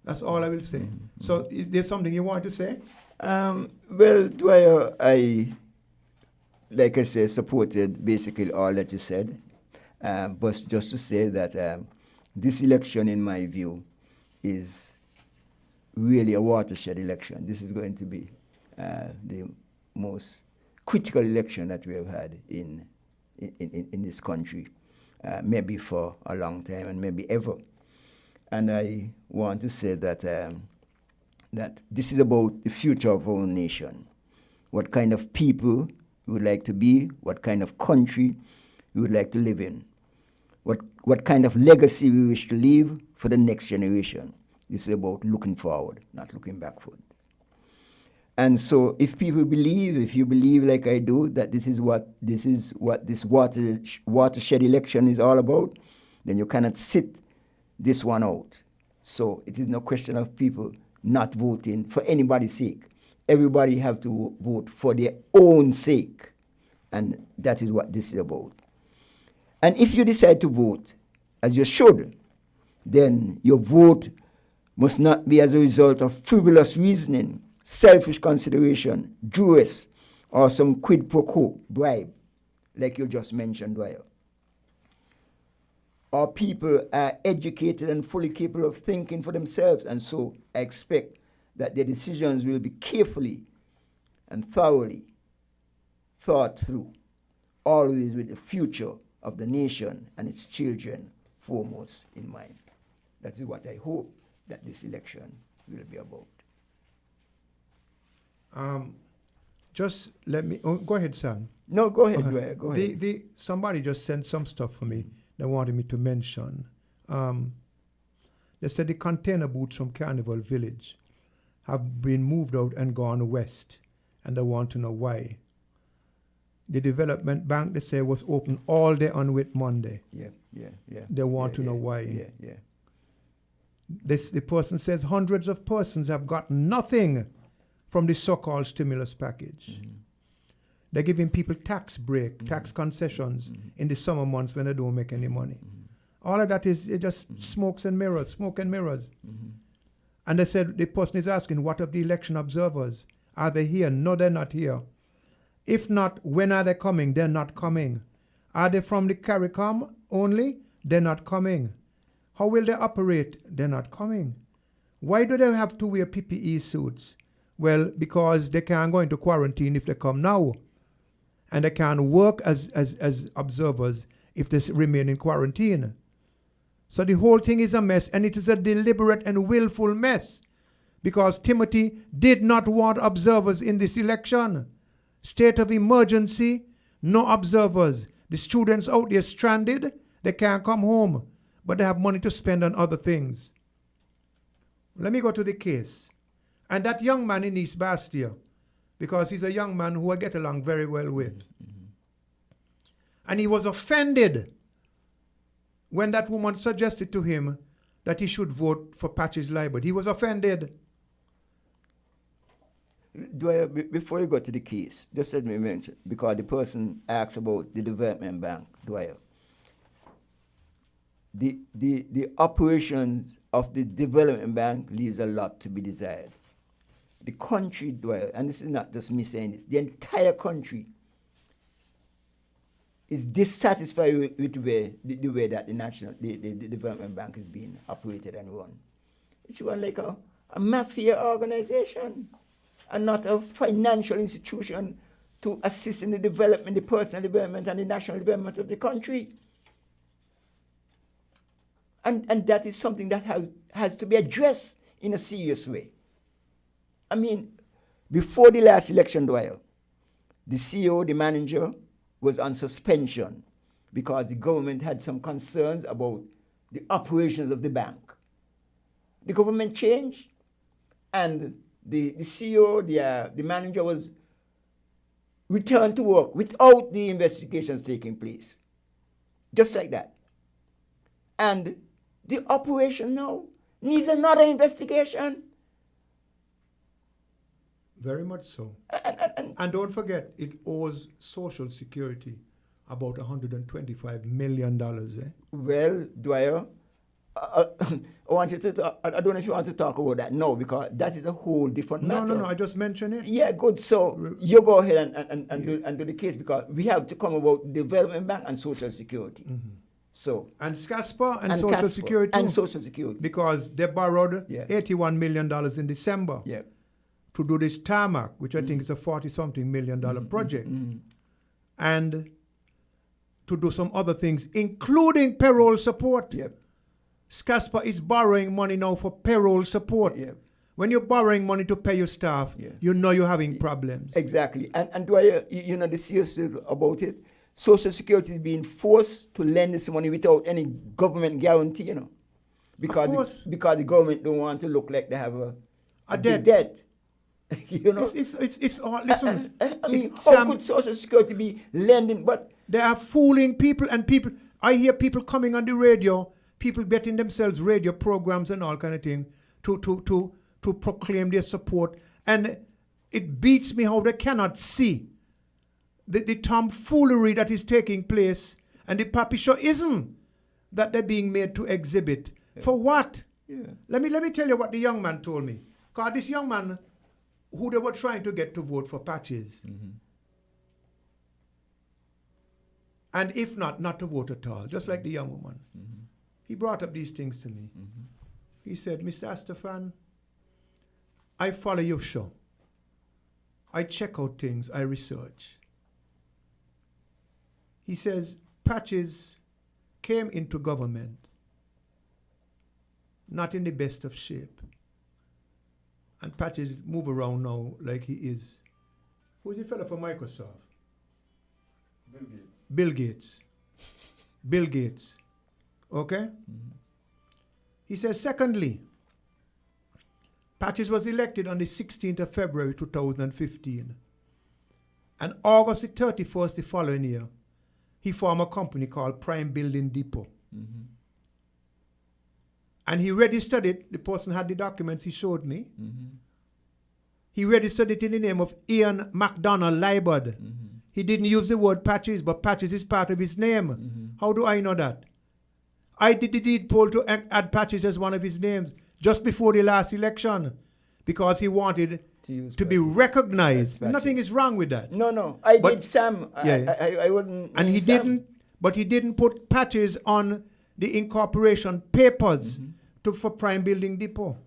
A: That's all I will say.
B: Mhm.
A: So is there something you want to say?
B: Well, Dwyer, like I said, supported basically all that you said. But just to say that this election, in my view, is really a watershed election. This is going to be the most critical election that we have had in this country, maybe for a long time and maybe ever. And I want to say that that this is about the future of our nation, what kind of people we would like to be, what kind of country we would like to live in, what kind of legacy we wish to leave for the next generation. This is about looking forward, not looking backward. And so if you believe like I do, that this is what this watershed election is all about, then you cannot sit this one out. So it is no question of people not voting for anybody's sake. Everybody have to vote for their own sake. And that is what this is about. And if you decide to vote, as you should, then your vote must not be as a result of frivolous reasoning, selfish consideration, duress, or some quid pro quo bribe, like you just mentioned, Dwyer. Our people are educated and fully capable of thinking for themselves, and so I expect that their decisions will be carefully and thoroughly thought through, always with the future of the nation and its children foremost in mind. That is what I hope that this election will be about.
A: Just let me, go ahead, Sam.
B: No, go ahead, Dwyer, go ahead.
A: Somebody just sent some stuff for me they wanted me to mention. They said the container boats from Carnival Village have been moved out and gone west, and they want to know why. The development bank, they say, was open all day on Whit Monday.
B: Yeah.
A: They want to know why.
B: Yeah.
A: The person says hundreds of persons have gotten nothing from the so-called stimulus package. Mm-hmm. They're giving people tax break, mm-hmm. tax concessions mm-hmm. in the summer months when they don't make any money. Mm-hmm. All of that is just mm-hmm. smoke and mirrors. Mm-hmm. And they said, the person is asking, what of the election observers? Are they here? No, they're not here. If not, when are they coming? They're not coming. Are they from the CARICOM only? They're not coming. How will they operate? They're not coming. Why do they have to wear PPE suits? Well, because they can't go into quarantine if they come now. And they can't work as observers if they remain in quarantine. So the whole thing is a mess, and it is a deliberate and willful mess, because Timothy did not want observers in this election. State of emergency, no observers. The students out there stranded, they can't come home, but they have money to spend on other things. Let me go to the case. And that young man in East Bastia, because he's a young man who I get along very well with. Mm-hmm. And he was offended when that woman suggested to him that he should vote for Patches Liebert. He was offended.
B: Dwyer, before you go to the case, just let me mention, because the person asked about the development bank, Dwyer. The operations of the development bank leaves a lot to be desired. The country, Dwyer, and this is not just me saying this, the entire country is dissatisfied with the way that the development bank is being operated and run. It's run like a mafia organization and not a financial institution to assist in the development, the personal development and the national development of the country. And that is something that has to be addressed in a serious way. I mean, before the last election, Dwyer, the CEO, the manager, was on suspension because the government had some concerns about the operations of the bank. The government changed, and the CEO, the manager, was returned to work without the investigations taking place. Just like that. And the operation now needs another investigation.
A: Very much so. And don't forget, it owes Social Security about $125 million.
B: Well, Dwyer, I want you to I don't know if you want to talk about that now, because that is a whole different matter.
A: No, I just mentioned it.
B: Yeah, good. So you go ahead and do the case, because we have to come about Development Bank and Social Security. Mm-hmm. So
A: and SCASPA and Social Security.
B: And Social Security.
A: Because they borrowed $81 million in December.
B: Yeah.
A: To do this tarmac, which I think is a $40-something million project, and to do some other things, including payroll support.
B: Yep.
A: SCASPA is borrowing money now for payroll support.
B: Yep.
A: When you're borrowing money to pay your staff, you know you're having problems.
B: Exactly. And Dwyer, you know the serious about it, Social Security is being forced to lend this money without any government guarantee, you know, because the government don't want to look like they have a debt. You know?
A: It's all, listen.
B: I mean, how
A: Sam,
B: could Social Security be lending, but
A: they are fooling people, and people, I hear people coming on the radio, people betting themselves radio programs and all kind of thing to proclaim their support. And it beats me how they cannot see the tomfoolery that is taking place and the papishoism that they're being made to exhibit. Yeah. For what? Yeah. Let me tell you what the young man told me. Because this young man, who they were trying to get to vote for Patches, and if not to vote at all, just like the young woman. He brought up these things to me. He said, Mr. Astaphan, I follow your show. I check out things, I research. He says, Patches came into government not in the best of shape. And Patches move around now like he is. Who's the fellow from Microsoft? Bill Gates. Bill Gates. Okay? He says, secondly, Patches was elected on the 16th of February 2015. And August the 31st the following year, he formed a company called Prime Building Depot. And he registered it. The person had the documents he showed me. He registered it in the name of Ian MacDonald Libard. He didn't use the word Patches, but Patches is part of his name. How do I know that? I did the deed poll to add Patches as one of his names just before the last election because he wanted to be recognized. Nothing is wrong with that.
B: No. I did Sam. I wasn't.
A: And he
B: Sam.
A: he didn't put Patches on the incorporation papers for Prime Building Depot.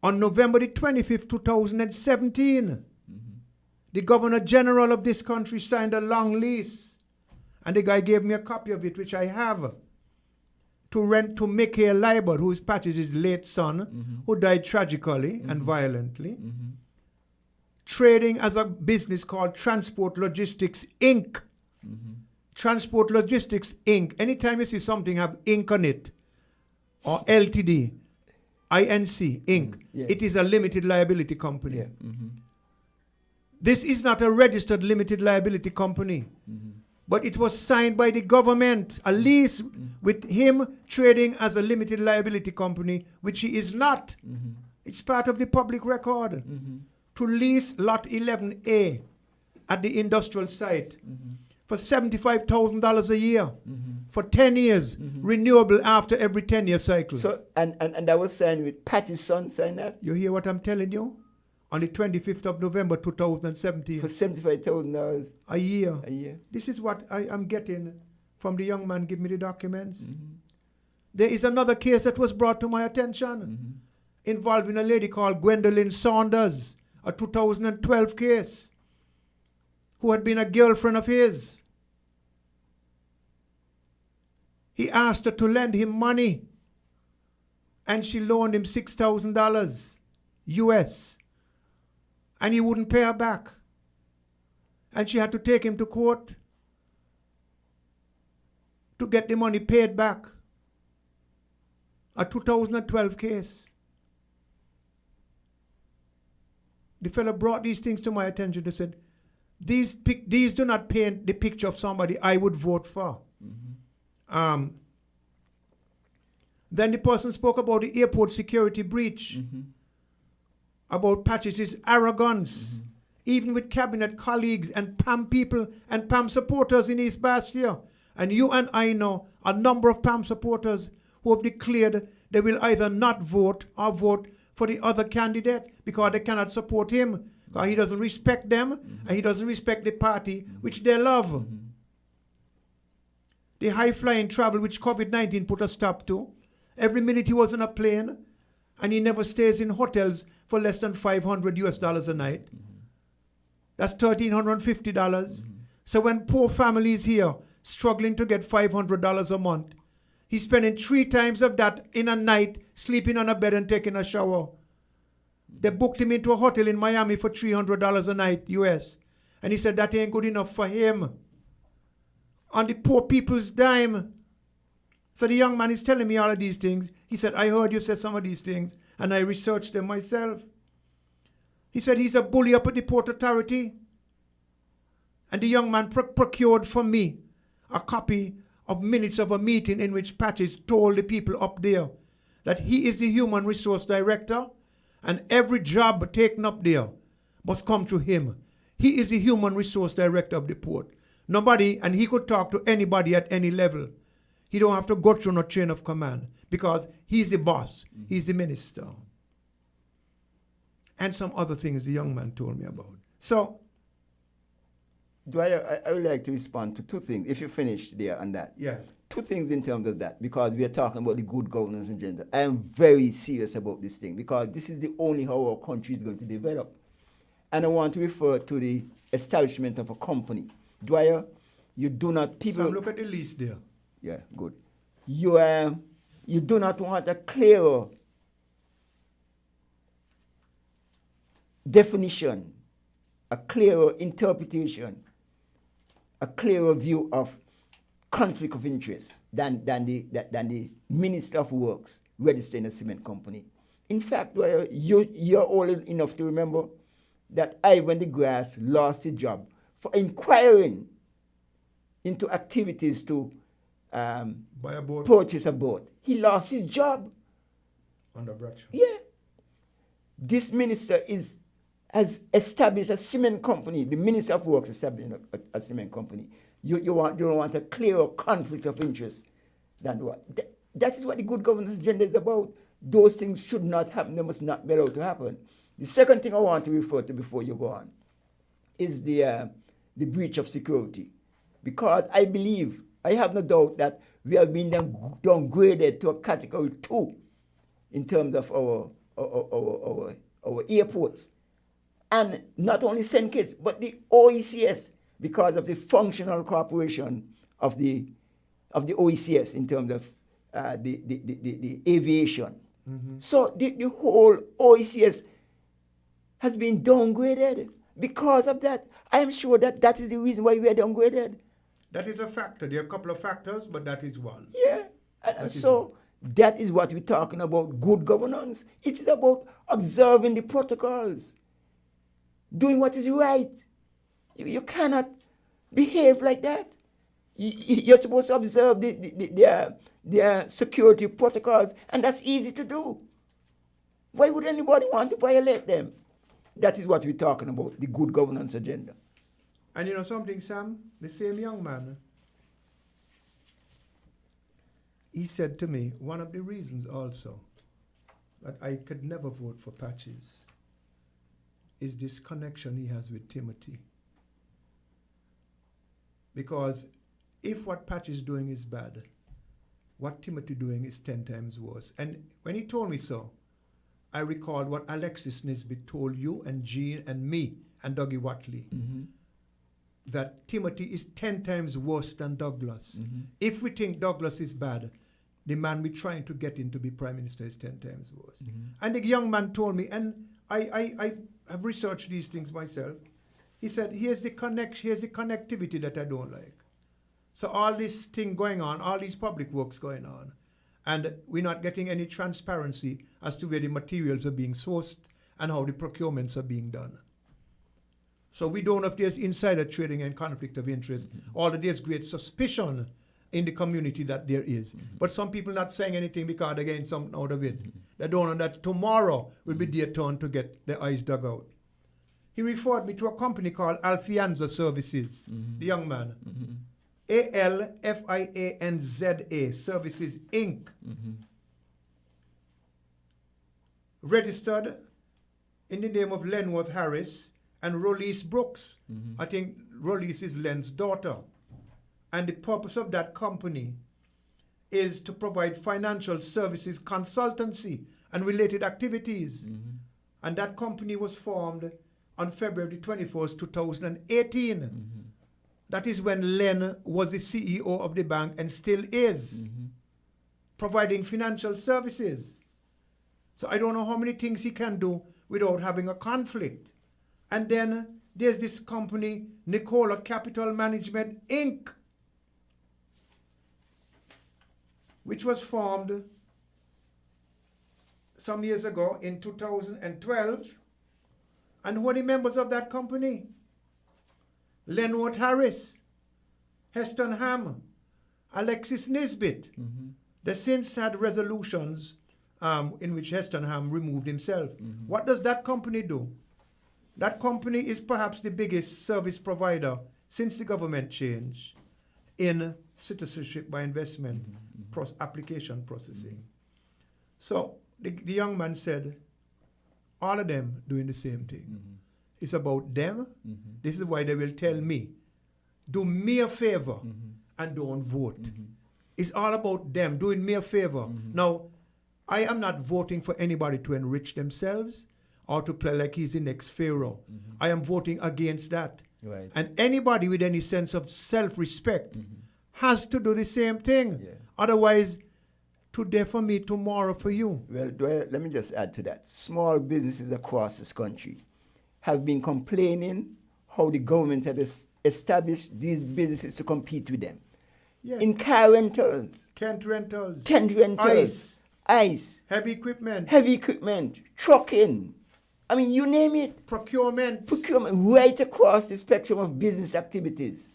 A: On November the 25th, 2017, the Governor General of this country signed a long lease. And the guy gave me a copy of it, which I have, to rent to Mickey Libard, who is Patches' late son, who died tragically and violently, trading as a business called Transport Logistics, Inc. Transport Logistics, Inc. Anytime you see something have Inc. on it, or LTD, INC, Inc., it is a limited liability company. This is not a registered limited liability company. But it was signed by the government, a lease with him trading as a limited liability company, which he is not. It's part of the public record. To lease Lot 11A at the industrial site for $75,000 a year for 10 years, renewable after every 10-year cycle.
B: So, and that was signed with Patches' son, signed that?
A: You hear what I'm telling you? On the 25th of November 2017.
B: For $75,000
A: a year.
B: A year.
A: This is what I am getting from the young man. Give me the documents. There is another case that was brought to my attention involving a lady called Gwendolyn Saunders, a 2012 case, who had been a girlfriend of his. He asked her to lend him money, and she loaned him $6,000 US. And he wouldn't pay her back. And she had to take him to court to get the money paid back. A 2012 case. The fellow brought these things to my attention. They said, these do not paint the picture of somebody I would vote for. Then the person spoke about the airport security breach. About Patches' arrogance, even with cabinet colleagues and PAM people and PAM supporters in East Bastia. And you and I know a number of PAM supporters who have declared they will either not vote or vote for the other candidate because they cannot support him, because he doesn't respect them and he doesn't respect the party which they love. The high-flying travel which COVID-19 put a stop to. Every minute he was on a plane, and he never stays in hotels for less than $500 a night. That's $1,350. So when poor families here struggling to get $500 a month, he's spending 3 times of that in a night, sleeping on a bed and taking a shower. They booked him into a hotel in Miami for $300 a night, US. And he said that ain't good enough for him. On the poor people's dime. So the young man is telling me all of these things. He said, I heard you say some of these things, and I researched them myself. He said he's a bully up at the Port Authority. And the young man procured for me a copy of minutes of a meeting in which Patches told the people up there that he is the human resource director and every job taken up there must come through him. He is the human resource director of the port. Nobody, and he could talk to anybody at any level. He don't have to go through no chain of command because he's the boss. He's the minister. And some other things the young man told me about. So,
B: Dwyer, I would like to respond to two things, if you finish there on that.
A: yeah.
B: Two things in terms of that, because we are talking about the good governance agenda. I am very serious about this thing, because this is the only how our country is going to develop. And I want to refer to the establishment of a company. Dwyer, you do not... people.
A: So look at the list there.
B: Yeah, good. You do not want a clearer definition, a clearer interpretation, a clearer view of conflict of interest than the Minister of Works registering a cement company. In fact, you're old enough to remember that Ivan de Grasse lost his job for inquiring into activities to
A: Buy a boat.
B: purchase a boat. He lost his job.
A: Under Bradshaw.
B: Yeah. This minister has established a cement company. The Minister of Works established a cement company. You don't want a clearer conflict of interest than what. That is what the good governance agenda is about. Those things should not happen. They must not be allowed to happen. The second thing I want to refer to before you go on is the breach of security. Because I believe, I have no doubt that we have been downgraded to a category 2 in terms of our airports. And not only SENKIS, but the OECS, because of the functional cooperation of the OECS in terms of the aviation. Mm-hmm. So the whole OECS has been downgraded because of that. I am sure that is the reason why we are downgraded.
A: That is a factor. There are a couple of factors, but that is one.
B: Yeah. And so that is what we're talking about, good governance. It is about observing the protocols, doing what is right. You cannot behave like that. You're supposed to observe their security protocols, and that's easy to do. Why would anybody want to violate them? That is what we're talking about, the good governance agenda.
A: And you know something, Sam? The same young man, he said to me, one of the reasons also that I could never vote for Patches is this connection he has with Timothy. Because if what Patches is doing is bad, what Timothy doing is 10 times worse. And when he told me so, I recalled what Alexis Nisbet told you and Jean and me and Dougie Watley. Mm-hmm. That Timothy is 10 times worse than Douglas. Mm-hmm. If we think Douglas is bad, the man we're trying to get in to be prime minister is 10 times worse. Mm-hmm. And the young man told me, and I have researched these things myself. He said, here's the connectivity that I don't like. So all this thing going on, all these public works going on, and we're not getting any transparency as to where the materials are being sourced and how the procurements are being done. So we don't know if there's insider trading and conflict of interest, or that there's great suspicion in the community that there is. But some people not saying anything because they're getting something out of it. They don't know that tomorrow will be their turn to get their eyes dug out. He referred me to a company called Alfianza Services, the young man. ALFIANZA Services, Inc. Registered in the name of Lenworth Harris and Rolise Brooks. I think Rolise is Len's daughter. And the purpose of that company is to provide financial services, consultancy, and related activities. And that company was formed on February 21st, 2018. That is when Len was the CEO of the bank and still is, providing financial services. So I don't know how many things he can do without having a conflict. And then there's this company, Nicola Capital Management, Inc., which was formed some years ago in 2012. And who are the members of that company? Lenwood Harris, Heston Ham, Alexis Nisbet. They since had resolutions in which Heston Ham removed himself. What does that company do? That company is perhaps the biggest service provider since the government change in citizenship by investment application processing. So the young man said, all of them doing the same thing. It's about them. This is why they will tell me, do me a favor and don't vote. It's all about them doing me a favor. Now, I am not voting for anybody to enrich themselves or to play like he's the next Pharaoh. I am voting against that.
B: Right.
A: And anybody with any sense of self-respect has to do the same thing.
B: Yeah.
A: Otherwise, today for me, tomorrow for you.
B: Well, Dwyer, let me just add to that. Small businesses across this country have been complaining how the government has established these businesses to compete with them.
A: Yeah.
B: In car rentals,
A: Tent rentals,
B: ice,
A: heavy equipment,
B: trucking. I mean, you name it.
A: procurement.
B: Right across the spectrum of business activities.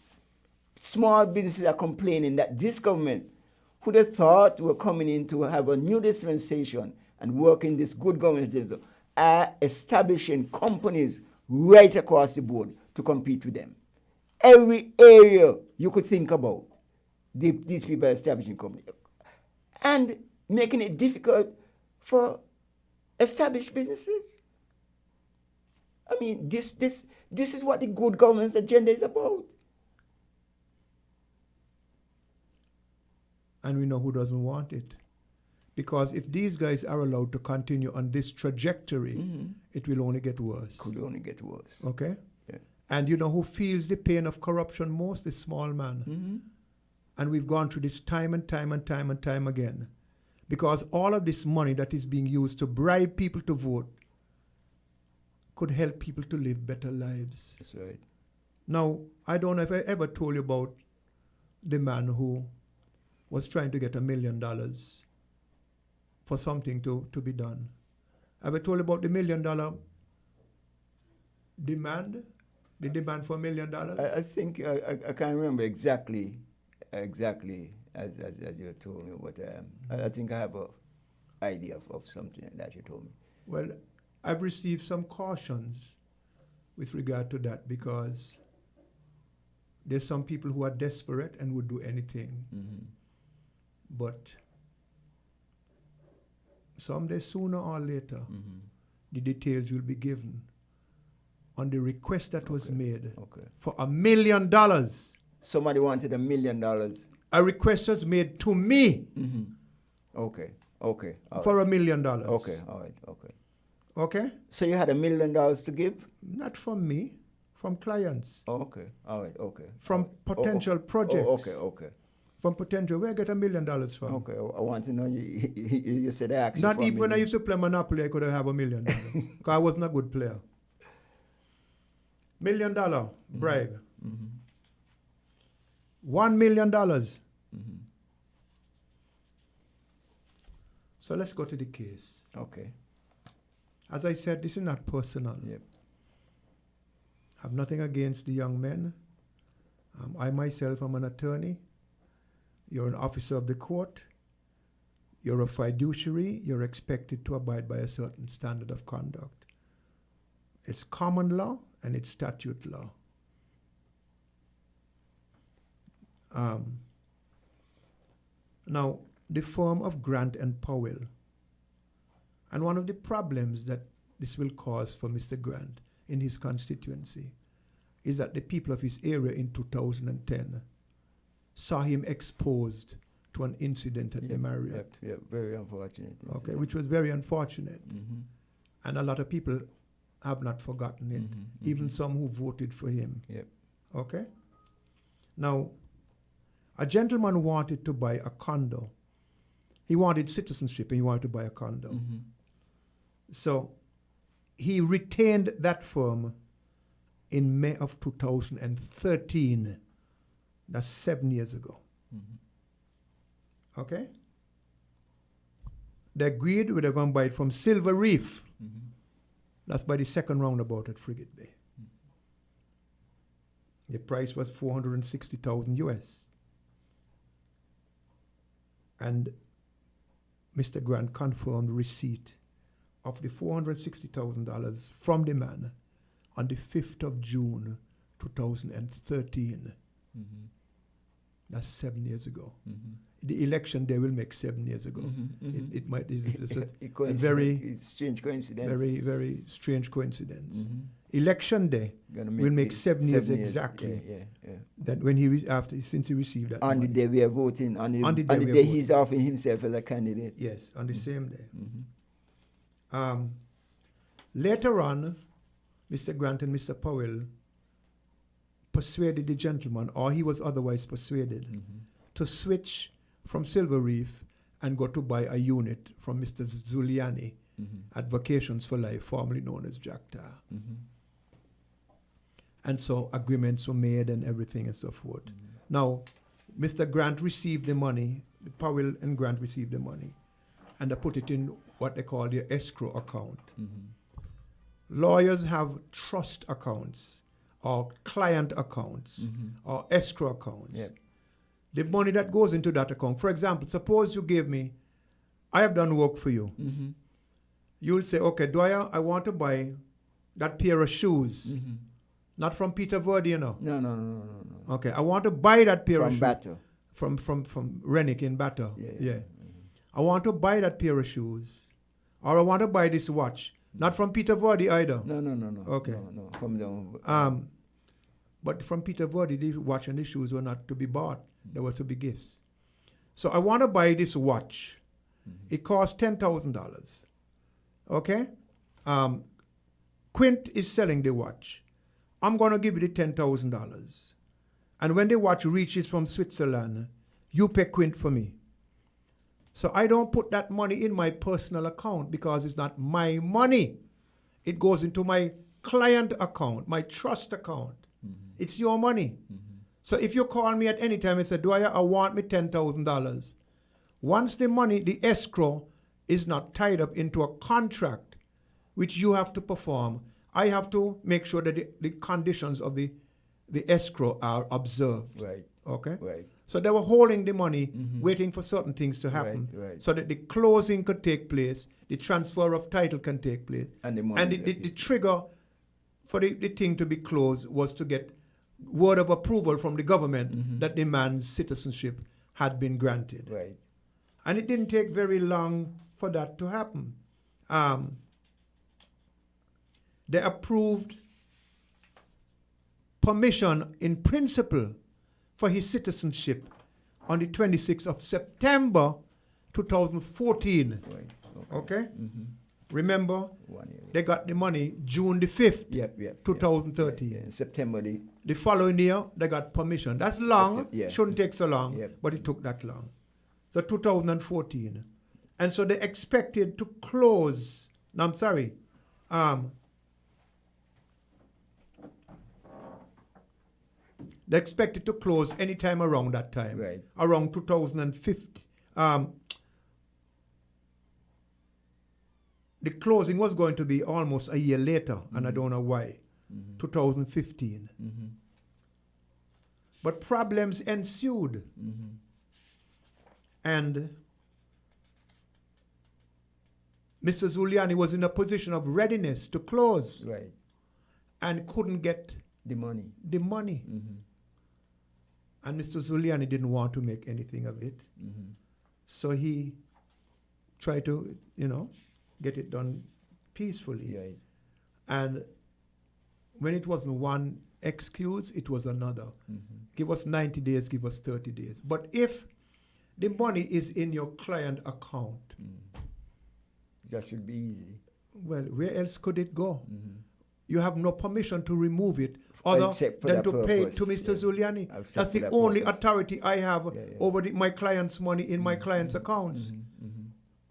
B: Small businesses are complaining that this government, who'd have thought were coming in to have a new dispensation and work in this good government, are establishing companies right across the board to compete with them. Every area you could think about, these people are establishing companies. And making it difficult for established businesses. I mean, this is what the good government agenda is about.
A: And we know who doesn't want it. Because if these guys are allowed to continue on this trajectory, it will only get worse.
B: Could only get worse.
A: Okay?
B: Yeah.
A: And you know who feels the pain of corruption most? The small man. And we've gone through this time and time and time and time again. Because all of this money that is being used to bribe people to vote could help people to live better lives.
B: That's right.
A: Now, I don't know if I ever told you about the man who was trying to get $1 million for something to be done. Have I told you about the $1 million demand? The demand for $1 million?
B: I think I can't remember exactly as you told me, but I think I have an idea of something that you told me.
A: Well, I've received some cautions with regard to that because there's some people who are desperate and would do anything. But someday, sooner or later, the details will be given on the request that was made for $1 million.
B: Somebody wanted $1 million.
A: A request was made to me
B: Okay.
A: for $1 million.
B: Okay, all right, okay.
A: Okay?
B: So you had $1 million to give?
A: Not from me, from clients.
B: Okay, all right, okay.
A: From potential projects.
B: Okay.
A: From potential, where I get $1 million from?
B: Okay, I want to know, you said I asked
A: Not
B: you for
A: even when I
B: $1
A: used to play Monopoly, I could have $1 million. Because I wasn't a good player. $1 million bribe. $1 million. So let's go to the case.
B: Okay.
A: As I said, this is not personal.
B: Yep.
A: I have nothing against the young men. I myself am an attorney. You're an officer of the court. You're a fiduciary. You're expected to abide by a certain standard of conduct. It's common law and it's statute law. Now, the firm of Grant and Powell, and one of the problems that this will cause for Mr. Grant in his constituency is that the people of his area in 2010 saw him exposed to an incident at the Marriott.
B: Yeah, very unfortunate.
A: Okay, which was very unfortunate. And a lot of people have not forgotten it, even some who voted for him.
B: Yep.
A: Okay? Now, a gentleman wanted to buy a condo. He wanted citizenship and he wanted to buy a condo. So he retained that firm in May of 2013. That's 7 years ago. Okay? They agreed we were going to buy it from Silver Reef. That's by the second roundabout at Frigate Bay. The price was 460,000 US. And Mr. Grant confirmed receipt of the $460,000 from the man on the 5th of June, 2013.
B: Mm-hmm.
A: That's 7 years ago.
B: Mm-hmm.
A: The election they will make 7 years ago.
B: Mm-hmm.
A: It might it's a
B: It's
A: very
B: strange coincidence.
A: very, very strange coincidence.
B: Mm-hmm.
A: Election day will make 7 years
B: years
A: exactly.
B: Yeah.
A: That when since he received that
B: On
A: money.
B: the day we are voting, on the
A: we are
B: day he's offering himself as a candidate.
A: Yes, on the same day.
B: Mm-hmm.
A: Later on, Mr. Grant and Mr. Powell persuaded the gentleman, or he was otherwise persuaded, to switch from Silver Reef and go to buy a unit from Mr. Zuliani at Vacations for Life, formerly known as Jacktar. And so agreements were made and everything and so forth. Now, Mr. Grant received the money, Powell and Grant received the money, and they put it in what they call their escrow account. Lawyers have trust accounts or client accounts or escrow accounts.
B: Yep.
A: The money that goes into that account, for example, suppose you gave me, I have done work for you. You'll say, okay, Dwyer, I want to buy that pair of shoes. Not from Peter Verdi, you know.
B: No.
A: Okay, I want to buy that pair of shoes.
B: From Bato.
A: From Rennick in Bato.
B: Yeah.
A: I want to buy that pair of shoes. Or I want to buy this watch. Not from Peter Verdi either.
B: No.
A: Okay.
B: No. Come down.
A: But from Peter Verdi, the watch and the shoes were not to be bought. They were to be gifts. So I want to buy this watch. It costs $10,000. Okay? Quint is selling the watch. I'm going to give you the $10,000. And when the watch reaches from Switzerland, you pay Quint for me. So I don't put that money in my personal account because it's not my money. It goes into my client account, my trust account. It's your money. So if you call me at any time and say, Dwyer, I want me $10,000. Once the money, the escrow, is not tied up into a contract which you have to perform, I have to make sure that the conditions of the escrow are observed.
B: Right.
A: Okay?
B: Right.
A: So they were holding the money, waiting for certain things to happen,
B: Right.
A: so that the closing could take place, the transfer of title can take place.
B: And the money.
A: And the trigger for the thing to be closed was to get word of approval from the government that the man's citizenship had been granted.
B: Right.
A: And it didn't take very long for that to happen. They approved permission in principle for his citizenship on the 26th of September 2014.
B: Right.
A: Okay? Remember,
B: 1 year.
A: they got the money June the 5th,
B: Yep.
A: 2013.
B: In September,
A: The following year, they got permission. That's long.
B: Yeah.
A: Shouldn't take so long,
B: Yep.
A: but it took that long. So 2014. And so they expected to close. No, I'm sorry. They expected to close anytime around that time.
B: Right.
A: Around 2050. The closing was going to be almost a year later, and I don't know why. 2015. But problems ensued. And Mr. Zuliani was in a position of readiness to close
B: Right.
A: and couldn't get
B: The money.
A: the money. And Mr. Zuliani didn't want to make anything of it. So he tried to, get it done peacefully.
B: Right.
A: And when it wasn't one excuse, it was another. Give us 90 days, give us 30 days. But if the money is in your client account,
B: That should be easy.
A: well, where else could it go? You have no permission to remove it other
B: Except for
A: than
B: that
A: to pay it
B: purpose,
A: to Mr.
B: yeah.
A: Zuliani.
B: Except
A: That's
B: for
A: the
B: that
A: only
B: purpose.
A: authority I have
B: Yeah.
A: over my client's money in my client's accounts.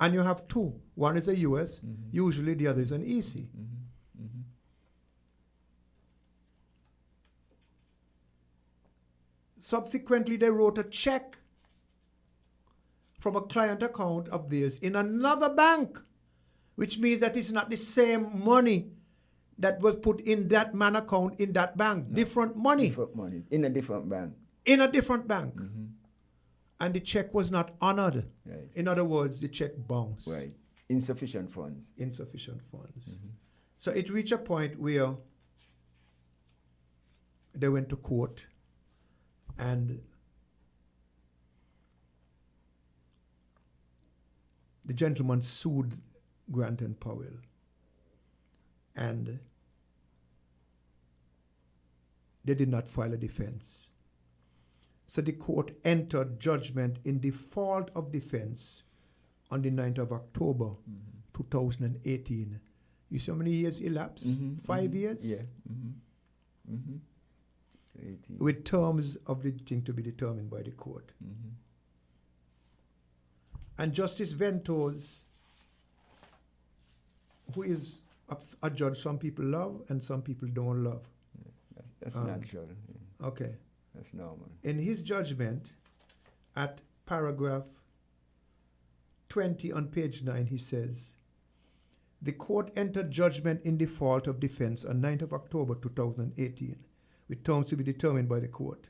A: And you have two. One is a US, usually the other is an EC. Subsequently, they wrote a check from a client account of theirs in another bank, which means that it's not the same money that was put in that man account in that bank. No. Different money.
B: Different money. In a different bank.
A: In a different bank. And the check was not honored.
B: Right.
A: In other words, the check bounced.
B: Right. Insufficient funds.
A: Insufficient funds. So it reached a point where they went to court and the gentleman sued Grant and Powell. And they did not file a defense. So the court entered judgment in default of defense on the 9th of October, 2018. You see how many years elapsed? 5 years?
B: Yeah.
A: With terms of the thing to be determined by the court. And Justice Ventos, who is a judge some people love and some people don't love.
B: Yeah, that's natural. Yeah.
A: Okay.
B: That's normal.
A: In his judgment, at paragraph 20 on page 9, he says, the court entered judgment in default of defense on 9th of October 2018, with terms to be determined by the court.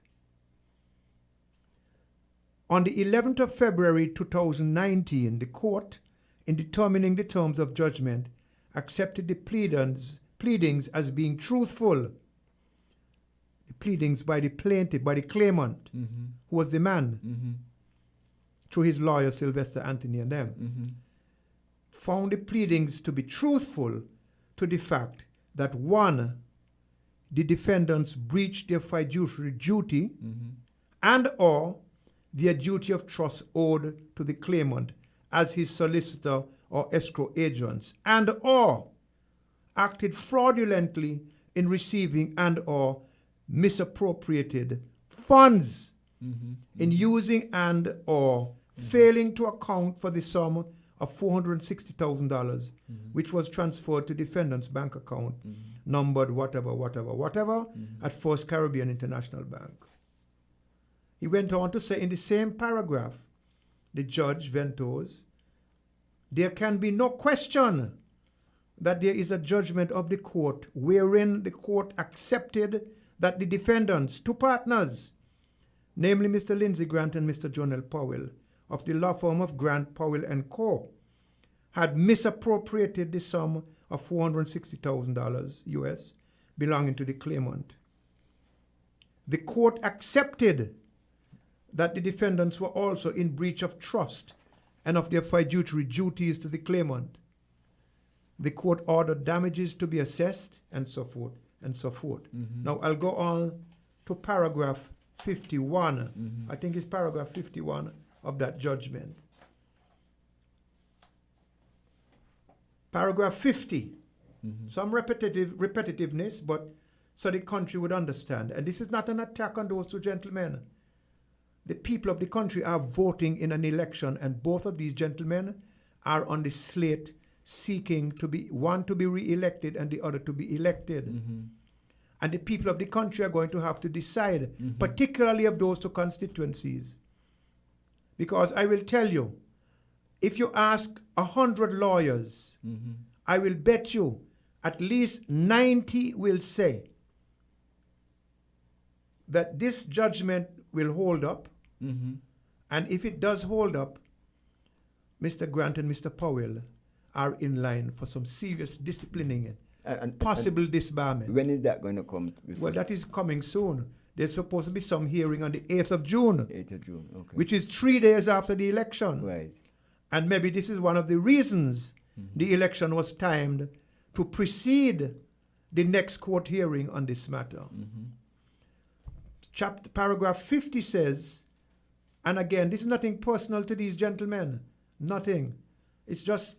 A: On the 11th of February 2019, the court, in determining the terms of judgment, accepted the pleadings as being truthful. The pleadings by the plaintiff, by the claimant, who was the man, through his lawyer Sylvester Anthony and them, found the pleadings to be truthful to the fact that, one, the defendants breached their fiduciary duty and or their duty of trust owed to the claimant as his solicitor or escrow agents, and or acted fraudulently in receiving and or misappropriated funds in using and or failing to account for the sum of $460,000, which was transferred to defendant's bank account, numbered whatever, at First Caribbean International Bank. He went on to say in the same paragraph, the judge, Ventos, there can be no question that there is a judgment of the court wherein the court accepted that the defendants, two partners, namely Mr. Lindsey Grant and Mr. John L. Powell, of the law firm of Grant, Powell & Co., had misappropriated the sum of $460,000 US belonging to the claimant. The court accepted that the defendants were also in breach of trust and of their fiduciary duties to the claimant. The court ordered damages to be assessed, and so forth, and so forth. Now I'll go on to paragraph 51. I think it's paragraph 51 of that judgment. Paragraph 50. Some repetitiveness, but so the country would understand. And this is not an attack on those two gentlemen. The people of the country are voting in an election, and both of these gentlemen are on the slate seeking to be, one to be re-elected and the other to be elected. And the people of the country are going to have to decide, particularly of those two constituencies. Because I will tell you, if you ask 100 lawyers, I will bet you at least 90 will say that this judgment will hold up. And if it does hold up, Mr. Grant and Mr. Powell are in line for some serious disciplining and possible disbarment.
B: When is that going to come?
A: Well, that is coming soon. There's supposed to be some hearing on the 8th of June.
B: 8th of June, okay.
A: Which is 3 days after the election.
B: Right.
A: And maybe this is one of the reasons the election was timed to precede the next court hearing on this matter. Paragraph 50 says, and again, this is nothing personal to these gentlemen. Nothing. It's just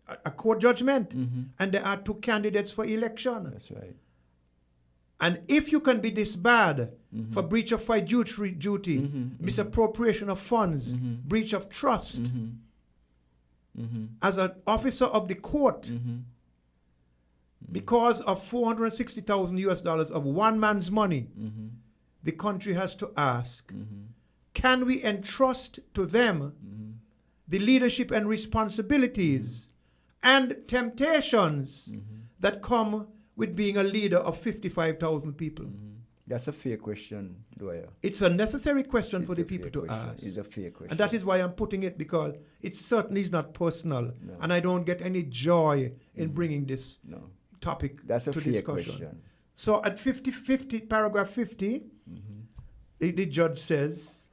A: a court judgment. And there are two candidates for election.
B: That's right.
A: And if you can be disbarred for breach of fiduciary duty, misappropriation of funds, breach of trust, as an officer of the court, because of $460,000 US of one man's money, the country has to ask, can we entrust to them the leadership and responsibilities and temptations that come with being a leader of 55,000 people?
B: That's a fair question, Dwyer.
A: It's a necessary question for
B: It's
A: the
B: a fair
A: people to
B: question.
A: ask.
B: It's a fair question.
A: And that is why I'm putting it, because it certainly is not personal.
B: No.
A: And I don't get any joy in bringing this
B: No.
A: topic
B: That's a
A: to
B: fair
A: discussion.
B: question.
A: So at paragraph 50, the judge says,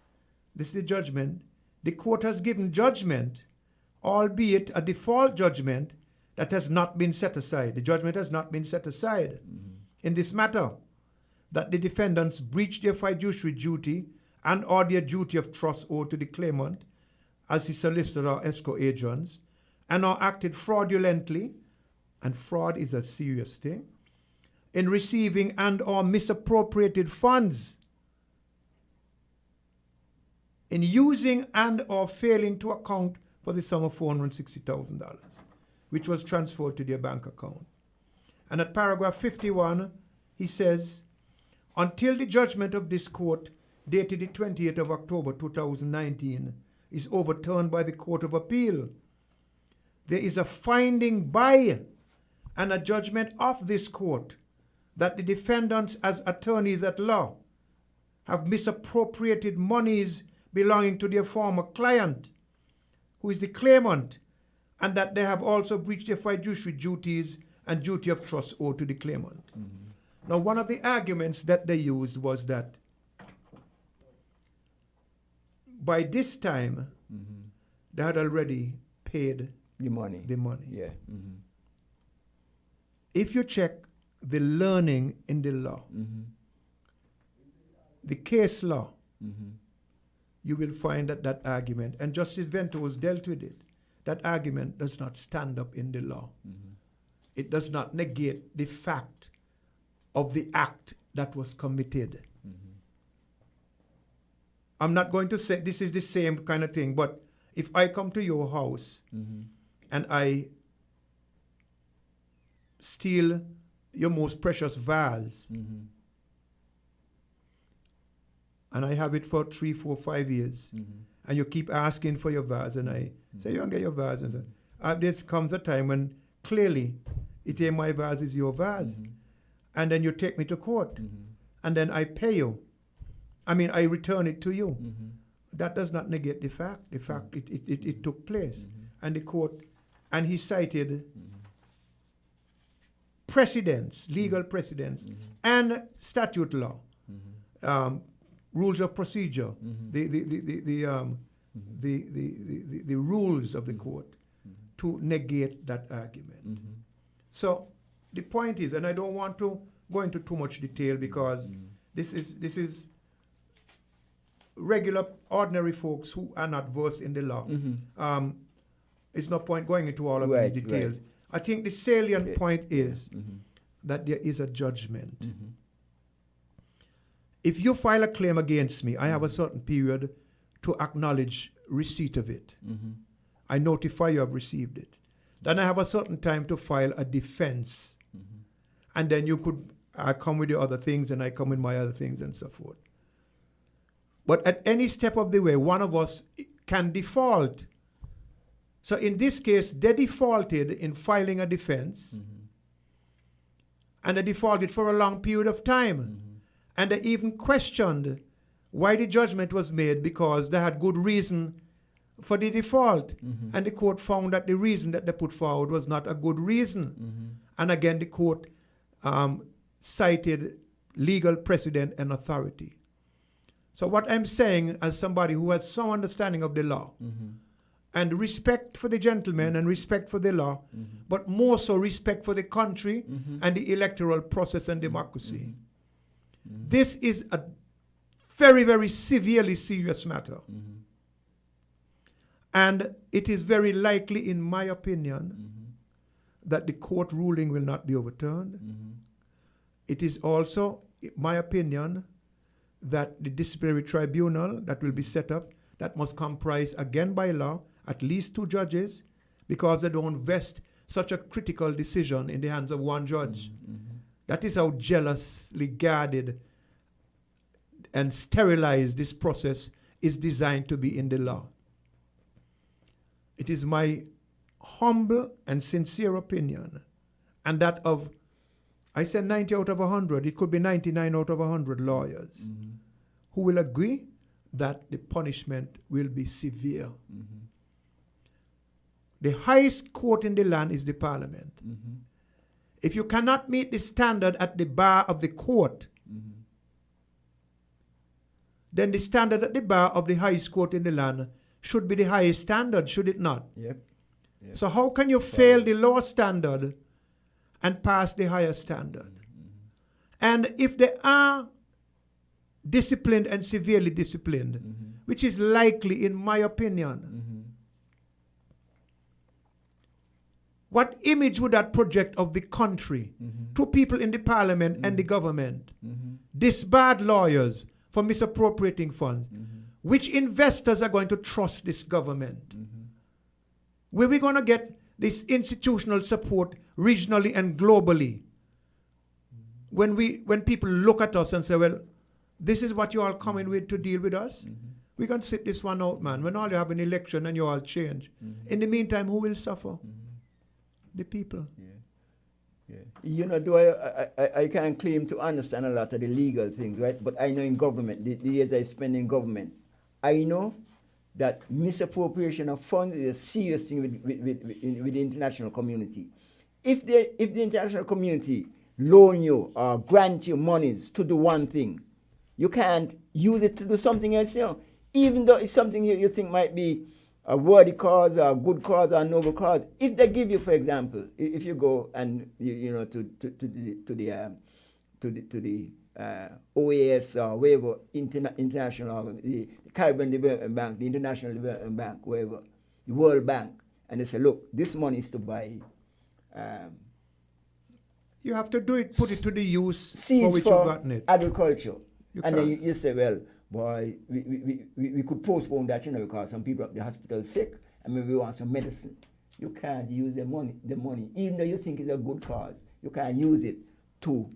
A: this is the judgment, the court has given judgment, albeit a default judgment that has not been set aside. The judgment has not been set aside in this matter, that the defendants breached their fiduciary duty and or their duty of trust owed to the claimant as his solicitor or escrow agents, and or acted fraudulently, and fraud is a serious thing, in receiving and or misappropriated funds, in using and or failing to account for the sum of $460,000, which was transferred to their bank account. And at paragraph 51, he says, until the judgment of this court, dated the 28th of October 2019, is overturned by the Court of Appeal, there is a finding by and a judgment of this court that the defendants as attorneys at law have misappropriated monies belonging to their former client, who is the claimant, and that they have also breached their fiduciary duties and duty of trust owed to the claimant. Now, one of the arguments that they used was that by this time, they had already paid
B: The money.
A: the money.
B: Yeah.
A: If you check the learning in the law, the case law, you will find that that argument, and Justice Ventos dealt with it, that argument does not stand up in the law. It does not negate the fact of the act that was committed. I'm not going to say this is the same kind of thing, but if I come to your house and I steal your most precious vase, and I have it for 3, 4, 5 years, and you keep asking for your vase, and I say, you don't get your vase, and so, there comes a time when clearly it ain't my vase, is your vase. And then you take me to court, and then I pay you. I mean, I return it to you. That does not negate the fact. The fact it took place. And the court, and he cited precedents, legal precedents, and statute law, rules of procedure, the rules of the court to negate that argument. So the point is, and I don't want to go into too much detail because this is regular, ordinary folks who are not versed in the law. It's no point going into all of these details.
B: Right.
A: I think the salient point is that there is a judgment. If you file a claim against me, I have a certain period to acknowledge receipt of it. I notify you I've received it. Then I have a certain time to file a defense. And then you could come with your other things, and I come with my other things, and so forth. But at any step of the way, one of us can default. So in this case, they defaulted in filing a defense, and they defaulted for a long period of time. And they even questioned why the judgment was made, because they had good reason for the default. And the court found that the reason that they put forward was not a good reason. And again, the court cited legal precedent and authority. So what I'm saying, as somebody who has some understanding of the law, and respect for the gentleman and respect for the law, but more so respect for the country and the electoral process and democracy, this is a very, very severely serious matter. And it is very likely, in my opinion, that the court ruling will not be overturned. It is also, my opinion, that the disciplinary tribunal that will be set up, that must comprise, again by law, at least 2 judges, because they don't vest such a critical decision in the hands of one judge. That is how jealously guarded and sterilized this process is designed to be in the law. It is my humble and sincere opinion, and that of I said 90 out of 100. It could be 99 out of 100 lawyers who will agree that the punishment will be severe. The highest court in the land is the parliament. If you cannot meet the standard at the bar of the court, then the standard at the bar of the highest court in the land should be the highest standard, should it not?
B: Yep.
A: So how can you fail the lower standard and pass the higher standard? And if they are disciplined and severely disciplined, which is likely in my opinion, what image would that project of the country to people in the parliament and the government? Disbarred lawyers for misappropriating funds. Which investors are going to trust this government? Where are we going to get this institutional support regionally and globally? When people look at us and say, well, this is what you all coming with to deal with us? We're going to sit this one out, man. When all you have an election and you all change. In the meantime, who will suffer? The people.
B: You know, I can't claim to understand a lot of the legal things, right? But I know in government, the years I spend in government, I know that misappropriation of funds is a serious thing with the international community. If the international community loan you or grant you monies to do one thing, you can't use it to do something else, you know. Even though it's something you think might be a worthy cause or a good cause or a noble cause. If they give you, for example, if you go and you know to the OAS or wherever international, the Caribbean Development Bank, the International Development Bank, wherever, the World Bank, and they say, look, this money is to buy.
A: You have to do it, put it to the use
B: seeds
A: for which you've gotten it.
B: Agriculture.
A: And
B: then you say, well, boy, we could postpone that, you know, because some people at the hospital sick and maybe we want some medicine. You can't use the money, even though you think it's a good cause, you can't use it to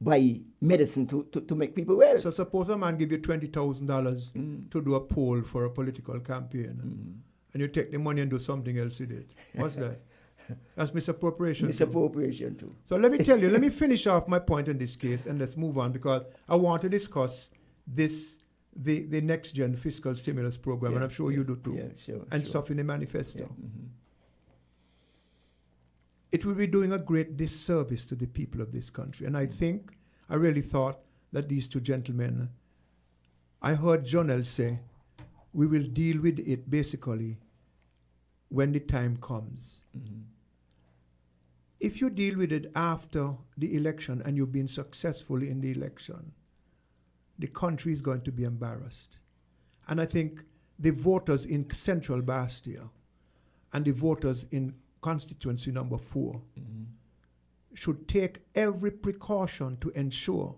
B: buy medicine to make people well.
A: So suppose a man give you $20,000 to do a poll for a political campaign, and you take the money and do something else with it. What's that? That's misappropriation.
B: Misappropriation too.
A: So let me tell you, let me finish off my point in this case and let's move on, because I want to discuss the next gen fiscal stimulus program, and I'm sure you do too, and stuff in the manifesto. It will be doing a great disservice to the people of this country. And I really thought that these two gentlemen, I heard Jonel say, we will deal with it basically when the time comes. If you deal with it after the election and you've been successful in the election, the country is going to be embarrassed. And I think the voters in Central Bastia and the voters in constituency number 4 should take every precaution to ensure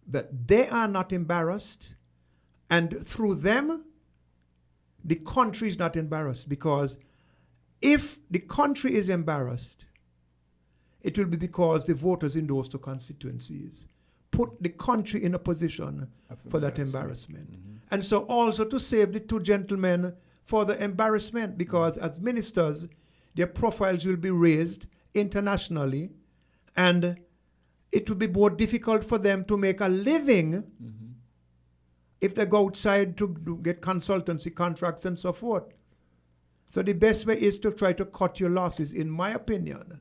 A: that they are not embarrassed, and through them, the country is not embarrassed. Because if the country is embarrassed, it will be because the voters in those two constituencies put the country in a position for that embarrassment. And so also to save the two gentlemen for the embarrassment, because as ministers, their profiles will be raised internationally, and it will be more difficult for them to make a living if they go outside to get consultancy contracts and so forth. So the best way is to try to cut your losses, in my opinion,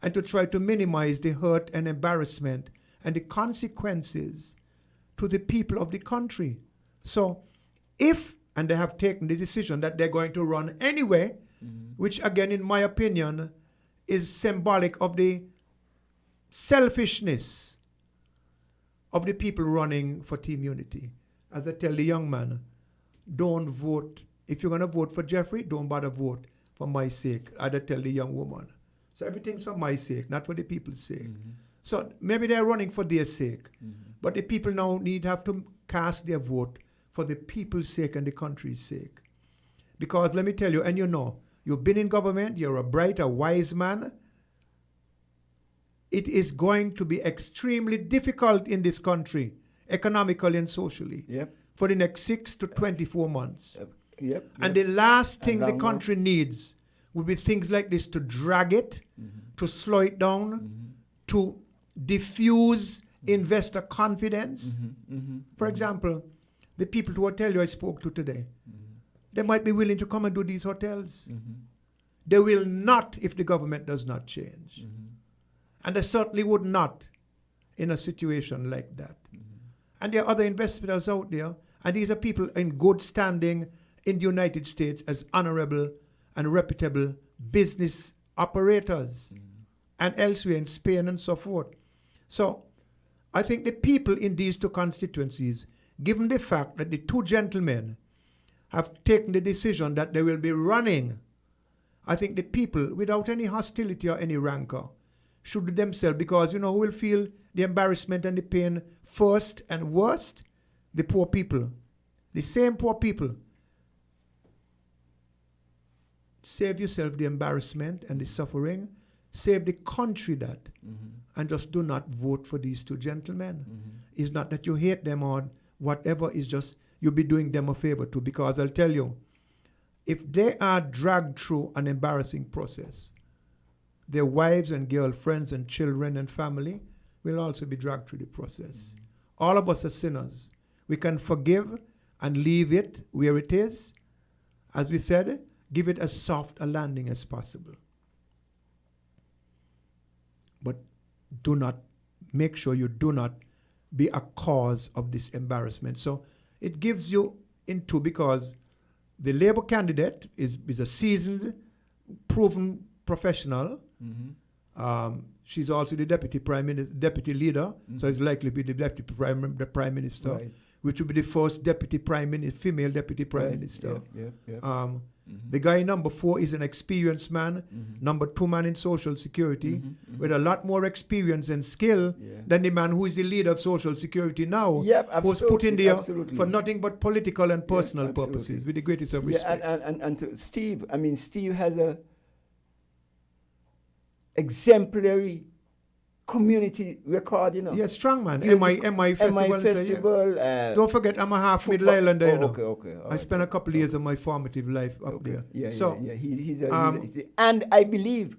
A: and to try to minimize the hurt and embarrassment and the consequences to the people of the country. So if, and they have taken the decision that they're going to run anyway, which again, in my opinion, is symbolic of the selfishness of the people running for Team Unity. As I tell the young man, don't vote. If you're going to vote for Jeffrey, don't bother vote for my sake. I'd tell the young woman. So everything's for my sake, not for the people's sake. So maybe they're running for their sake, but the people now have to cast their vote for the people's sake and the country's sake. Because let me tell you, and you know, you've been in government, you're a bright, a wise man. It is going to be extremely difficult in this country, economically and socially, for the next 6 to 24 months. And the last thing the country needs would be things like this to drag it, to slow it down, to diffuse investor confidence. For example, the people to hotel I spoke to today, they might be willing to come and do these hotels. They will not if the government does not change. And they certainly would not in a situation like that. And there are other investors out there, and these are people in good standing in the United States as honorable and reputable business operators and elsewhere in Spain and so forth. So I think the people in these two constituencies, given the fact that the two gentlemen have taken the decision that they will be running, I think the people, without any hostility or any rancor, should do themselves, because you know who will feel the embarrassment and the pain first and worst? The poor people. The same poor people. Save yourself the embarrassment and the suffering. Save the country that. And just do not vote for these two gentlemen. It's not that you hate them or whatever, it's just you'll be doing them a favor too, because I'll tell you, if they are dragged through an embarrassing process, their wives and girlfriends and children and family will also be dragged through the process. All of us are sinners. We can forgive and leave it where it is. As we said, give it as soft a landing as possible. But make sure you do not be a cause of this embarrassment. So it gives you into, because the Labour candidate is a seasoned, proven professional. She's also the deputy leader, so it's likely to be the deputy prime minister, right, which will be the first female deputy prime minister. The guy number 4 is an experienced man, number 2 man in Social Security, with a lot more experience and skill than the man who is the leader of Social Security now, who's put in there for nothing but political and personal purposes, with the greatest of respect.
B: And to Steve, I mean, Steve has a exemplary community record, you know.
A: Yes, strong man. MI Festival. Don't forget, I'm a half Middle Islander, you know.
B: Okay.
A: I spent a couple of years of my formative life up there.
B: He's and I believe,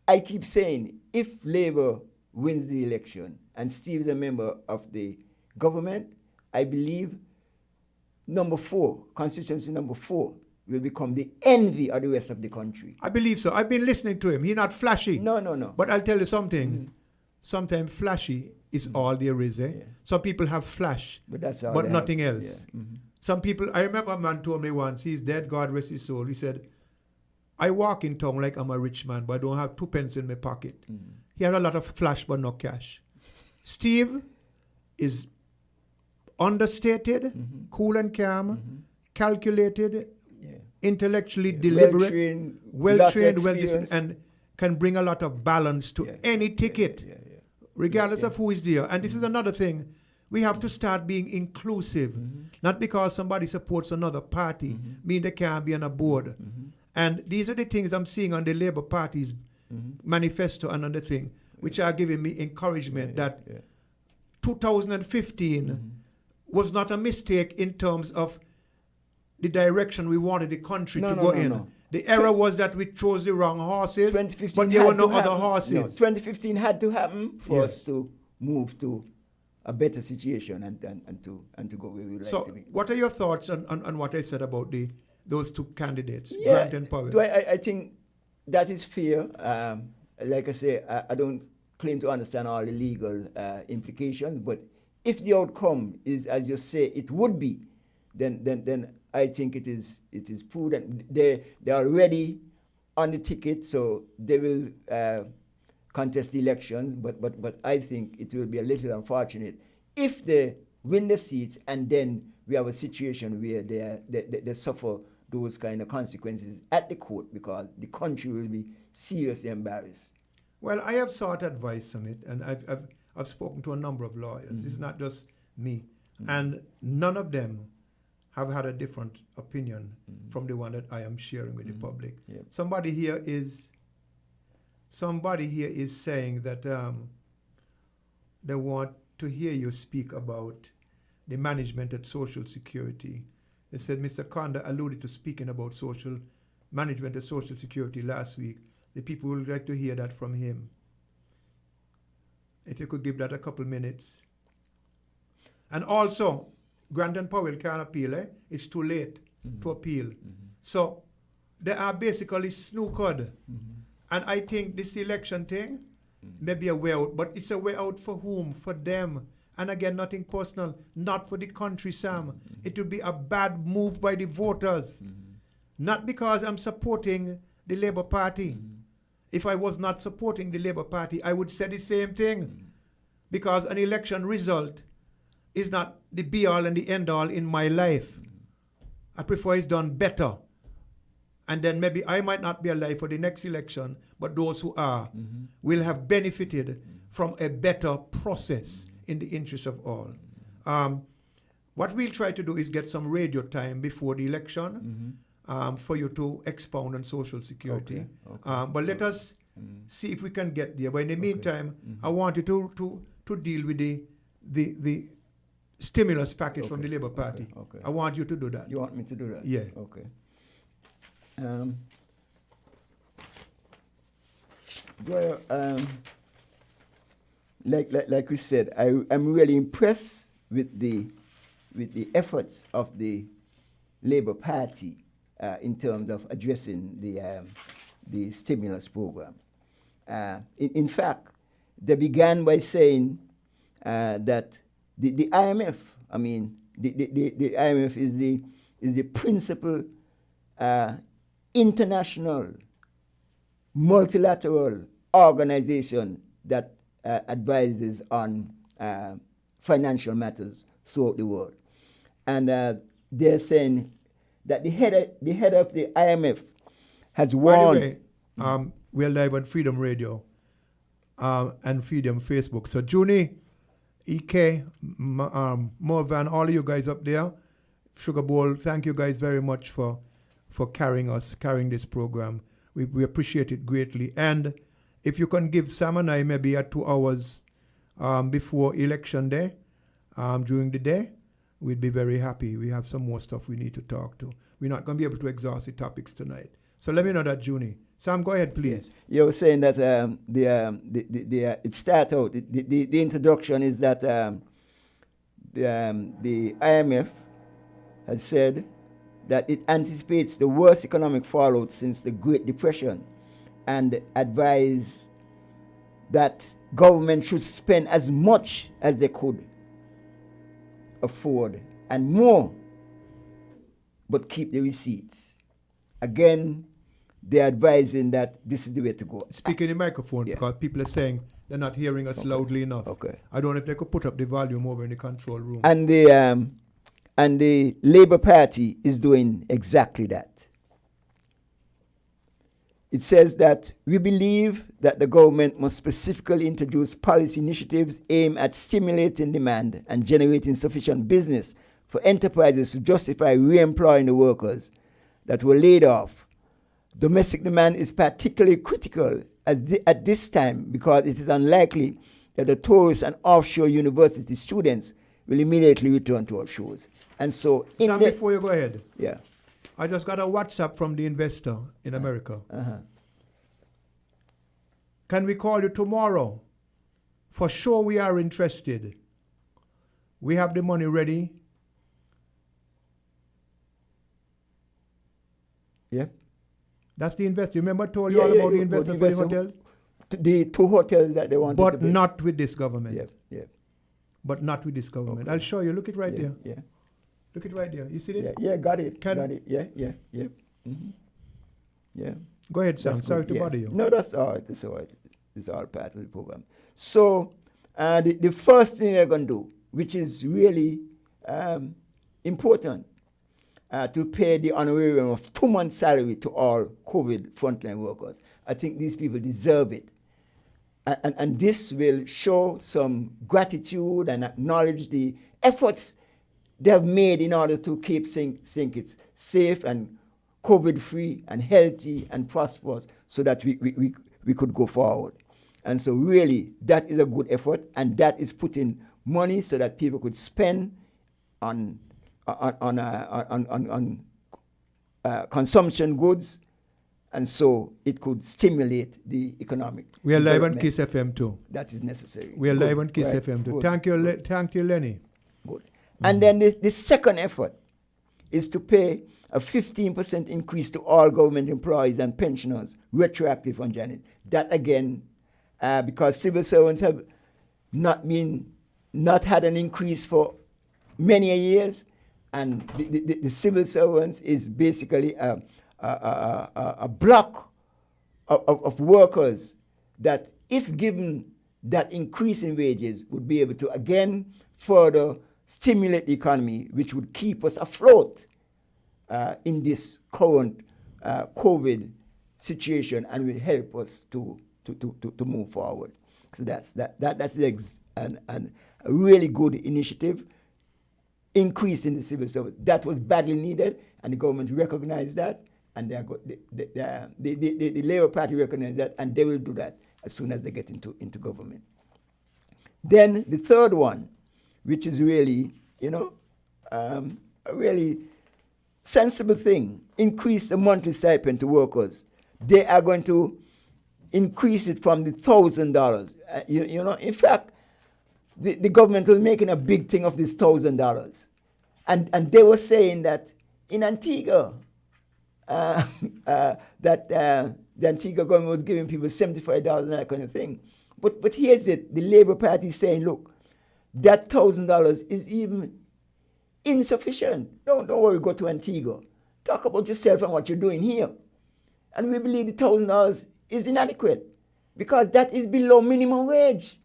B: I keep saying, if Labour wins the election and Steve is a member of the government, I believe constituency number 4, will become the envy of the rest of the country.
A: I believe so. I've been listening to him. He's not flashy.
B: No.
A: But I'll tell you something. Sometimes flashy is all there is. Some people have flash,
B: but that's all
A: but nothing else. Some people, I remember a man told me once, he's dead, God rest his soul. He said, I walk in town like I'm a rich man, but I don't have 2 pence in my pocket. He had a lot of flash, but no cash. Steve is understated, cool and calm, calculated, intellectually deliberate, well-trained, well-disciplined, and can bring a lot of balance to any ticket, regardless of who is there. And this is another thing. We have to start being inclusive. Not because somebody supports another party, mean they can't be on a board. And these are the things I'm seeing on the Labour Party's manifesto and other thing, which are giving me encouragement that 2015 was not a mistake in terms of the direction we wanted the country to go in. No. The error was that we chose the wrong horses, but there were no other horses.
B: No, 2015 had to happen for us to move to a better situation and to go where we would like to be.
A: So what are your thoughts on what I said about those two candidates, Grant and Powell?
B: I think that is fair. Like I say, I don't claim to understand all the legal implications, but if the outcome is, as you say, it would be, then I think it is prudent. They are already on the ticket, so they will contest the elections. But I think it will be a little unfortunate if they win the seats and then we have a situation where they suffer those kind of consequences at the court, because the country will be seriously embarrassed.
A: Well, I have sought advice on it, and I've spoken to a number of lawyers. It's not just me, and none of them have had a different opinion from the one that I am sharing with the public.
B: Yep.
A: Somebody here is saying that they want to hear you speak about the management at Social Security. They said Mr. Condor alluded to speaking about social management at Social Security last week. The people would like to hear that from him. If you could give that a couple minutes. And also, Grant and Powell can't appeal. It's too late to appeal. So they are basically snookered. And I think this election thing may be a way out, but it's a way out for whom? For them. And again, nothing personal, not for the country, Sam. It would be a bad move by the voters. Not because I'm supporting the Labour Party. If I was not supporting the Labour Party, I would say the same thing. Because an election result is not the be-all and the end-all in my life. I prefer it's done better. And then maybe I might not be alive for the next election, but those who are will have benefited from a better process in the interest of all. What we'll try to do is get some radio time before the election for you to expound on Social Security. But let us see if we can get there. But in the meantime, I want you to deal with the stimulus package from the Labour Party. I want you to do that.
B: You want me to do that?
A: Yeah.
B: Okay. Well, like we said, I'm really impressed with the efforts of the Labour Party in terms of addressing the stimulus program. In fact, they began by saying that the IMF, I mean, the IMF is the principal international multilateral organization that advises on financial matters throughout the world. And they're saying that the head of the IMF has warned.
A: By the way, we're live on Freedom Radio and Freedom Facebook. So Junie, EK, Morvan, all of you guys up there, Sugar Bowl, thank you guys very much for carrying this program. We appreciate it greatly. And if you can give Sam and I maybe 2 hours before election day, during the day, we'd be very happy. We have some more stuff we need to talk to. We're not going to be able to exhaust the topics tonight. So let me know that, Junie. Sam, go ahead, please.
B: You were saying that it starts out, the introduction is that the IMF has said that it anticipates the worst economic fallout since the Great Depression and advised that government should spend as much as they could afford and more, but keep the receipts. Again, they're advising that this is the way to go.
A: Speak in the microphone because people are saying they're not hearing us loudly enough.
B: Okay.
A: I don't know if they could put up the volume over in the control room.
B: And the Labour Party is doing exactly that. It says that we believe that the government must specifically introduce policy initiatives aimed at stimulating demand and generating sufficient business for enterprises to justify re-employing the workers that were laid off. Domestic demand is particularly critical at this time because it is unlikely that the tourist and offshore university students will immediately return to our shores. And so,
A: Sam, before you go ahead,
B: yeah,
A: I just got a WhatsApp from the investor in America. Can we call you tomorrow? For sure we are interested. We have the money ready.
B: Yeah.
A: That's the investor. Remember I told you all about the investor for the hotel?
B: The 2 hotels that they wanted to
A: But
B: build.
A: not with this government.
B: Yeah.
A: But not with this government.
B: Okay.
A: I'll show you. Look it right there.
B: Yeah.
A: Look it right there. You see it?
B: Yeah, got it.
A: Can-
B: got it. Yeah. Mm-hmm. Yeah.
A: Go ahead, Sam.
B: That's
A: Sorry
B: good,
A: to bother you.
B: No, that's all right. It's all right. It's all part of the program. So the first thing they're going to do, which is really important, to pay the honorarium of 2 months' salary to all COVID frontline workers. I think these people deserve it. And this will show some gratitude and acknowledge the efforts they have made in order to keep think it's safe and COVID-free and healthy and prosperous so that we could go forward. And so really, that is a good effort, and that is putting money so that people could spend on consumption goods and so it could stimulate the economic.
A: We are live on
B: development.
A: Kiss FM too.
B: That is necessary.
A: We are
B: Good.
A: live on Kiss
B: Right.
A: FM too.
B: Good.
A: Thank you, Lenny.
B: Good. And then the second effort is to pay a 15% increase to all government employees and pensioners, retroactive on January. That again, because civil servants have not had an increase for many years, and the civil servants is basically a block of workers that, if given that increase in wages, would be able to again further stimulate the economy, which would keep us afloat in this current COVID situation, and will help us to move forward. So that's a really good initiative. Increase in the civil service that was badly needed, and the government recognized that, and the Labour Party recognized that, and they will do that as soon as they get into government. Then the third one, which is really, a really sensible thing, increase the monthly stipend to workers. They are going to increase it from the $1,000. In fact, the government was making a big thing of this $1,000. And they were saying that in Antigua, that the Antigua government was giving people $75 and that kind of thing. But here's it, the Labour Party is saying, look, that $1,000 is even insufficient. Don't worry, go to Antigua. Talk about yourself and what you're doing here. And we believe the $1,000 is inadequate because that is below minimum wage.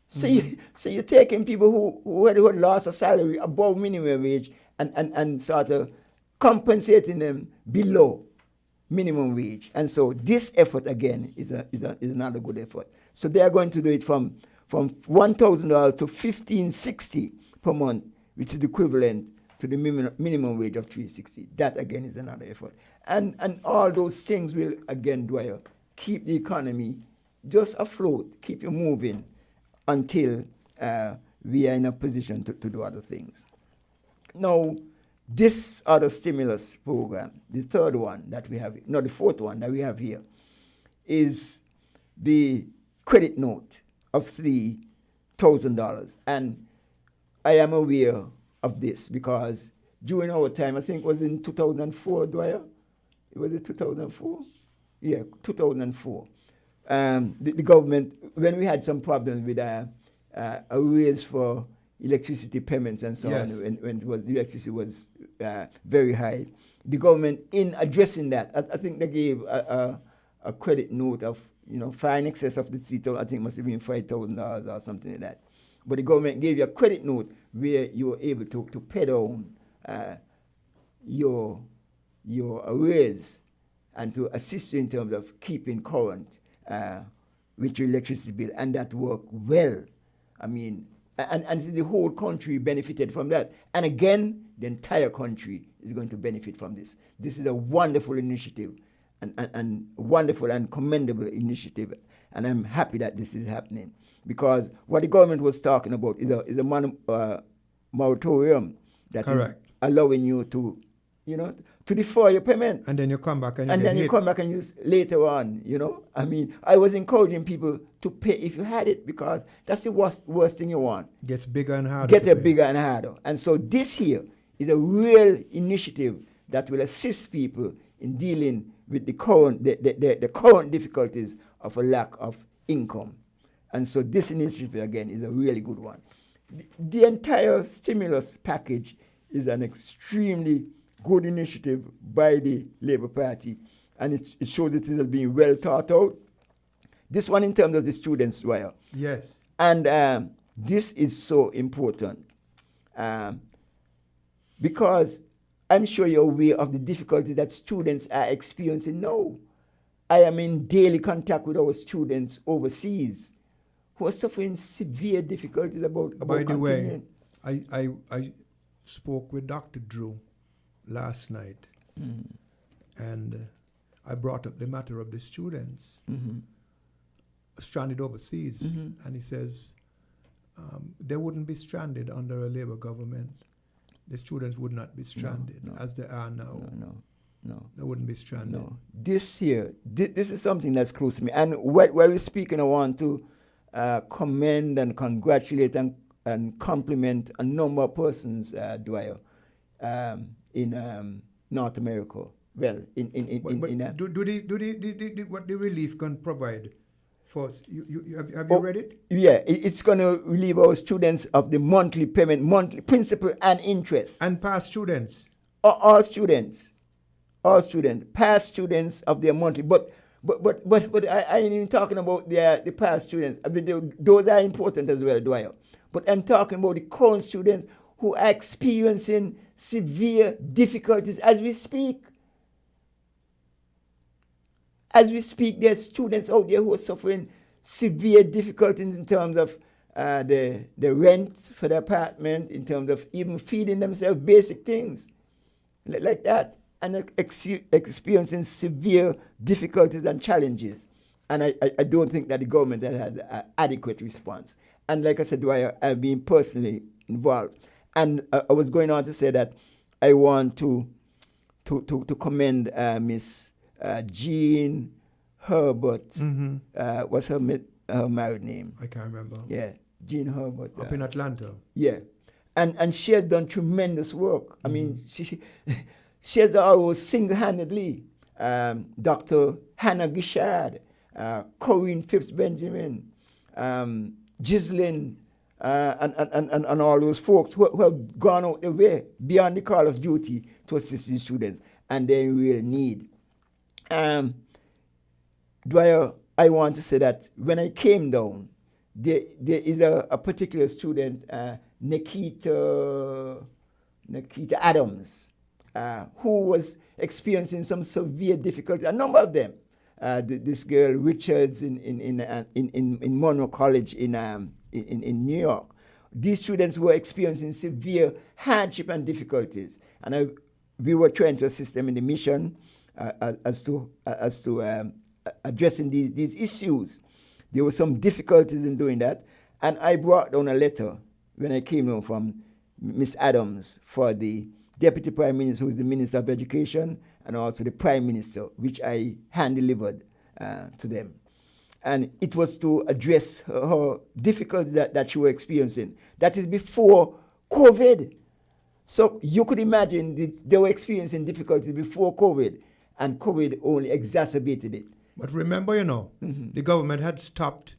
B: So, you're taking people who had lost a salary above minimum wage and sort of compensating them below minimum wage. And so this effort again is another good effort. So they are going to do it from $1,000 to $1,560 per month, which is equivalent to the minimum wage of $360. That again is another effort. And all those things will again, Dwyer, keep the economy just afloat, keep you moving until we are in a position to do other things. Now, this other stimulus program, the third one that we have, no, the fourth one that we have here, is the credit note of $3,000. And I am aware of this because during our time, I think it was in 2004, Dwyer? Was it 2004? Yeah, 2004. The government, when we had some problems with arrears for electricity payments and so on, when the electricity was very high, the government, in addressing that, I think they gave a credit note of, far in excess of the $3,000, I think it must have been $5,000 or something like that. But the government gave you a credit note where you were able to pay down your arrears and to assist you in terms of keeping current with your electricity bill, and that worked well. I mean, and the whole country benefited from that. And again, the entire country is going to benefit from this. This is a wonderful initiative, and wonderful and commendable initiative. And I'm happy that this is happening, because what the government was talking about is a moratorium that is allowing you to, to defer your payment.
A: And then you come back and
B: you come back and use later on, I mean, I was encouraging people to pay if you had it, because that's the worst thing you want.
A: It gets bigger and harder.
B: Bigger and harder. And so this here is a real initiative that will assist people in dealing with the current difficulties of a lack of income. And so this initiative, again, is a really good one. The entire stimulus package is an extremely good initiative by the Labour Party, and it shows it has been well thought out. This one in terms of the students, Dwyer.
A: Yes.
B: And this is so important because I'm sure you're aware of the difficulties that students are experiencing now. I am in daily contact with our students overseas who are suffering severe difficulties about
A: By the
B: continuing.
A: way, I spoke with Dr. Drew last night, and I brought up the matter of the students stranded overseas, and he says they wouldn't be stranded under a Labour government. The students would not be stranded as they are now.
B: No.
A: That wouldn't be stranded.
B: No. This here, this is something that's close to me. And while we're speaking, I want to commend and congratulate and compliment a number of persons, Dwyer, in North America. Well,
A: what the relief can provide for us? Have you read it?
B: Yeah, it's going to relieve our students of the monthly payment, monthly principal and interest.
A: And past students?
B: All students, past students of their monthly. But I ain't even talking about the past students. I mean, those are important as well, Dwyer. But I'm talking about the current students who are experiencing severe difficulties as we speak. As we speak, there are students out there who are suffering severe difficulties in terms of the rent for the apartment, in terms of even feeding themselves, basic things like that, and experiencing severe difficulties and challenges. And I don't think that the government has had an adequate response. And like I said, Dwyer, I've been personally involved. And I was going on to say that I want to commend Miss Jean Herbert. Mm-hmm. What's her married name?
A: I can't remember.
B: Yeah, Jean Herbert.
A: Up in Atlanta.
B: Yeah. And she has done tremendous work. Mm-hmm. I mean, she has always single-handedly. Dr. Hannah Gishard, Corinne Phipps-Benjamin, Ghislaine, and all those folks who have gone out their way beyond the call of duty to assist these students, and they're in real need. Dwyer, I want to say that when I came down, there is a particular student, Nikita Adams, who was experiencing some severe difficulty. A number of them. This girl Richards in Monroe College in New York. These students were experiencing severe hardship and difficulties, and we were trying to assist them in the mission as to addressing these issues. There were some difficulties in doing that, and I brought down a letter when I came home from Miss Adams for the Deputy Prime Minister, who is the Minister of Education, and also the Prime Minister, which I hand-delivered to them. And it was to address her difficulty that she was experiencing. That is before COVID. So you could imagine they were experiencing difficulties before COVID, and COVID only exacerbated it.
A: But remember, mm-hmm. the government had stopped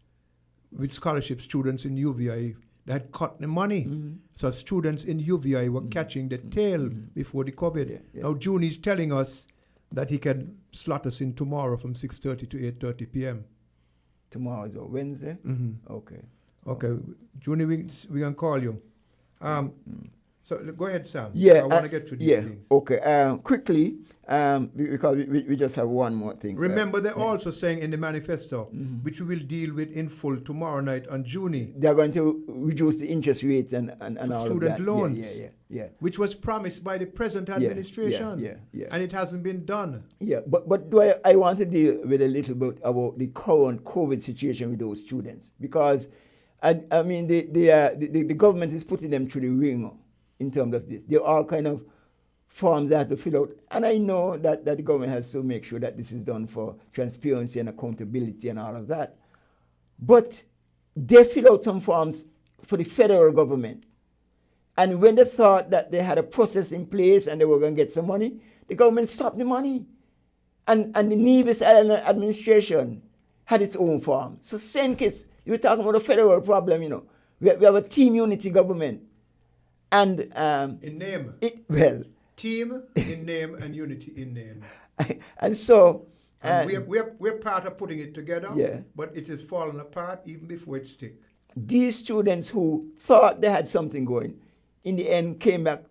A: with scholarship students in UVI. They had cut the money. Mm-hmm. So students in UVI were mm-hmm. catching the tail mm-hmm. before the COVID. Yeah, yeah. Now June is telling us that he can slot us in tomorrow from 6:30 to 8:30 p.m.
B: Tomorrow is Wednesday? Mm-hmm. Okay.
A: Okay. June, we can call you. So go ahead, Sam.
B: Yeah,
A: I want to get to these things.
B: Okay. Quickly, because we just have one more thing.
A: Remember, they're also saying in the manifesto, mm-hmm. which we will deal with in full tomorrow night on June.
B: They're going to reduce the interest rates and all
A: student
B: of that.
A: loans.
B: Yeah.
A: Which was promised by the present administration.
B: Yeah.
A: And it hasn't been done.
B: Yeah, but I want to deal with a little bit about the current COVID situation with those students, because I mean the government is putting them through the ringer in terms of this. There are kind of forms they have to fill out. And I know that the government has to make sure that this is done for transparency and accountability and all of that. But they fill out some forms for the federal government. And when they thought that they had a process in place and they were going to get some money, the government stopped the money. And the Nevis Island administration had its own form. So same case, you were talking about a federal problem, We have a team unity government. And
A: in name.
B: Team
A: in name and unity in name.
B: And so
A: we're part of putting it together,
B: yeah.
A: But it is falling apart even before it sticks.
B: These students who thought they had something going, in the end came back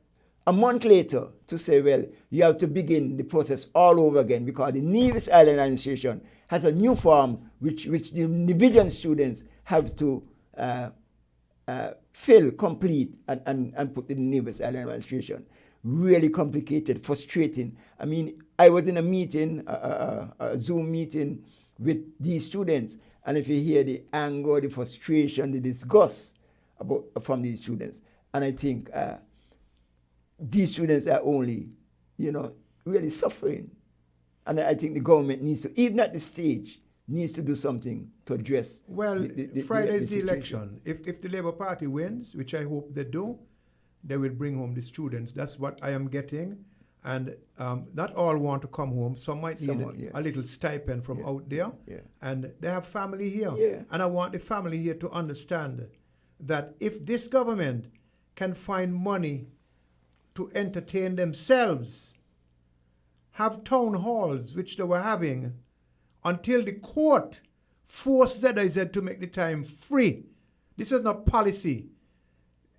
B: a month later to say, well, you have to begin the process all over again, because the Nevis Island Administration has a new form which the individual students have to fill, complete, and put in the Nevis Island Administration. Really complicated, frustrating. I mean, I was in a meeting, a Zoom meeting with these students, and if you hear the anger, the frustration, the disgust from these students, and I think these students are only, really suffering. And I think the government needs to, even at this stage, needs to do something to address.
A: Well, Friday's the
B: situation.
A: election. If the Labour Party wins, which I hope they do, they will bring home the students. That's what I am getting. And not all want to come home. Some might need a little stipend from out there.
B: Yeah.
A: And they have family here.
B: Yeah.
A: And I want the family here to understand that if this government can find money to entertain themselves, have town halls, which they were having, until the court forced ZIZ to make the time free. This is not policy.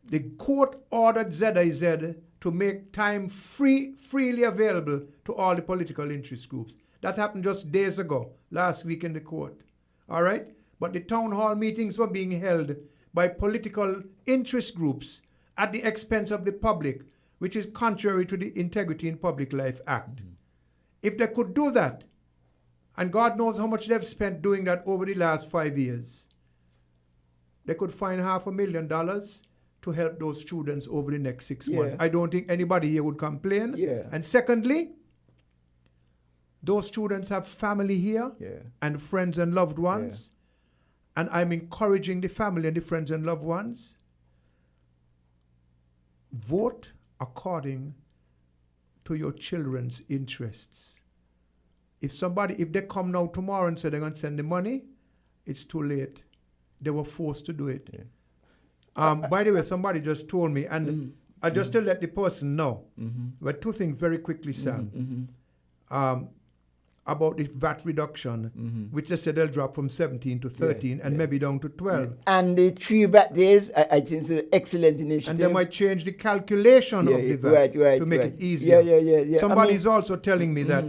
A: The court ordered ZIZ to make time freely available to all the political interest groups. That happened just days ago, last week in the court. All right? But the town hall meetings were being held by political interest groups at the expense of the public, which is contrary to the Integrity in Public Life Act. Mm-hmm. If they could do that, and God knows how much they've spent doing that over the last 5 years, they could find $500,000 to help those students over the next 6 months. I don't think anybody here would complain.
B: Yeah.
A: And secondly, those students have family here and friends and loved ones. Yeah. And I'm encouraging the family and the friends and loved ones, vote according to your children's interests. If they come now tomorrow and say they're going to send the money, it's too late. They were forced to do it. Yeah. By the way, somebody just told me, and I just to let the person know, but two things very quickly, Sam, about the VAT reduction, which they said they'll drop from 17 to 13 and maybe down to 12.
B: Yeah. And the 3 VAT days, I think it's an excellent initiative.
A: And they might change the calculation of the VAT to make it easier.
B: Yeah.
A: Somebody's also telling me that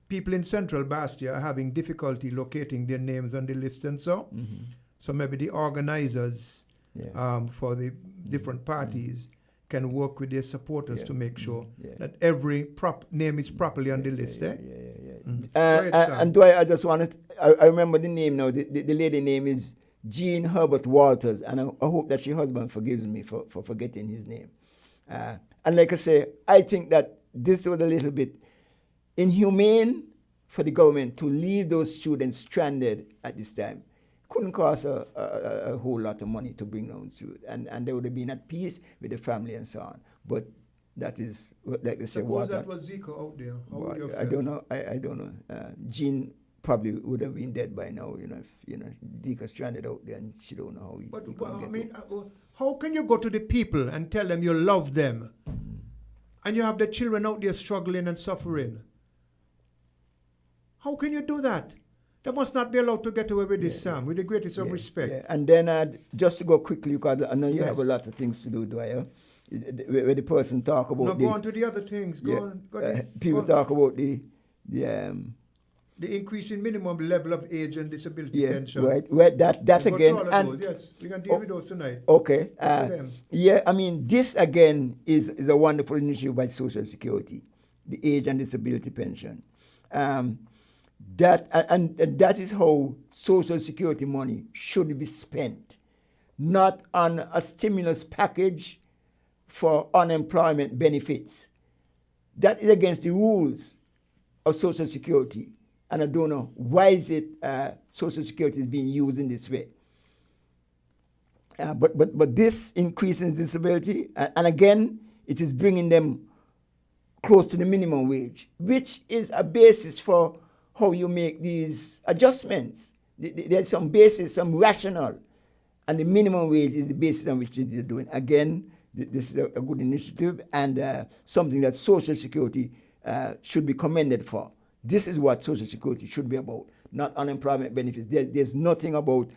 A: people in Central Bastia are having difficulty locating their names on the list and so. So maybe the organizers for the different parties can work with their supporters to make sure that every name is properly on the list.
B: And Dwyer, I just wanted, I remember the name now. The lady name is Jean Herbert Walters, and I hope that her husband forgives me for forgetting his name. And like I say, I think that this was a little bit inhumane for the government to leave those students stranded at this time. Couldn't cost a whole lot of money to bring them through, and they would have been at peace with the family and so on. But that is, like they say,
A: suppose that was Zico out there.
B: I don't know. I don't know. Jean probably would have been dead by now. If Zico stranded out there, and she don't know how he.
A: But I mean, how can you go to the people and tell them you love them, and you have the children out there struggling and suffering? How can you do that? They must not be allowed to get away with this, Sam, with the greatest of respect. Yeah.
B: And then just to go quickly, because I know you have a lot of things to do, Dwyer, where the person talk about
A: go on to the other things.
B: People talk about the
A: increase in minimum level of age and disability pension.
B: Right. That again. And
A: yes, we can deal with those tonight.
B: Okay. I mean, this again is a wonderful initiative by Social Security, the age and disability pension. That is how Social Security money should be spent, not on a stimulus package for unemployment benefits. That is against the rules of Social Security, and I don't know why is it Social Security is being used in this way. But this increase in disability, and again, it is bringing them close to the minimum wage, which is a basis for how you make these adjustments. There's some basis, some rationale, and the minimum wage is the basis on which they're doing. Again, this is a good initiative and something that Social Security should be commended for. This is what Social Security should be about, not unemployment benefits. There's nothing about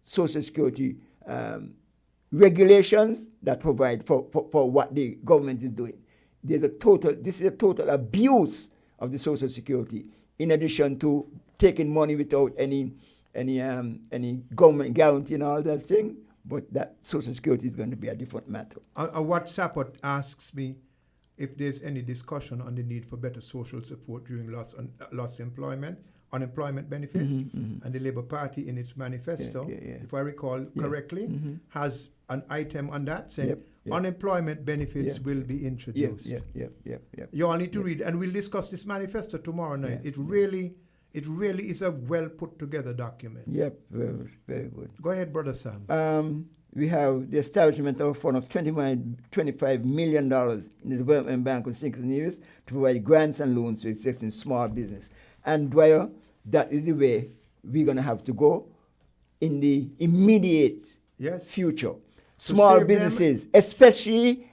B: Social Security regulations that provide for what the government is doing. This is a total abuse of the Social Security, in addition to taking money without any government guarantee and all that thing. But that Social Security is going to be a different matter.
A: A WhatsApper asks me if there's any discussion on the need for better social support during lost employment. unemployment benefits, and the Labour Party in its manifesto, if I recall correctly, has an item on that saying unemployment benefits will be introduced. You all need to read, and we'll discuss this manifesto tomorrow night. It really is a well put together document.
B: Very, very good.
A: Go ahead, Brother Sam.
B: We have the establishment of a fund of $25 million in the Development Bank of St. Nevis to provide grants and loans to existing small business. And Dwyer, that is the way we're going to have to go in the immediate future. Small businesses, especially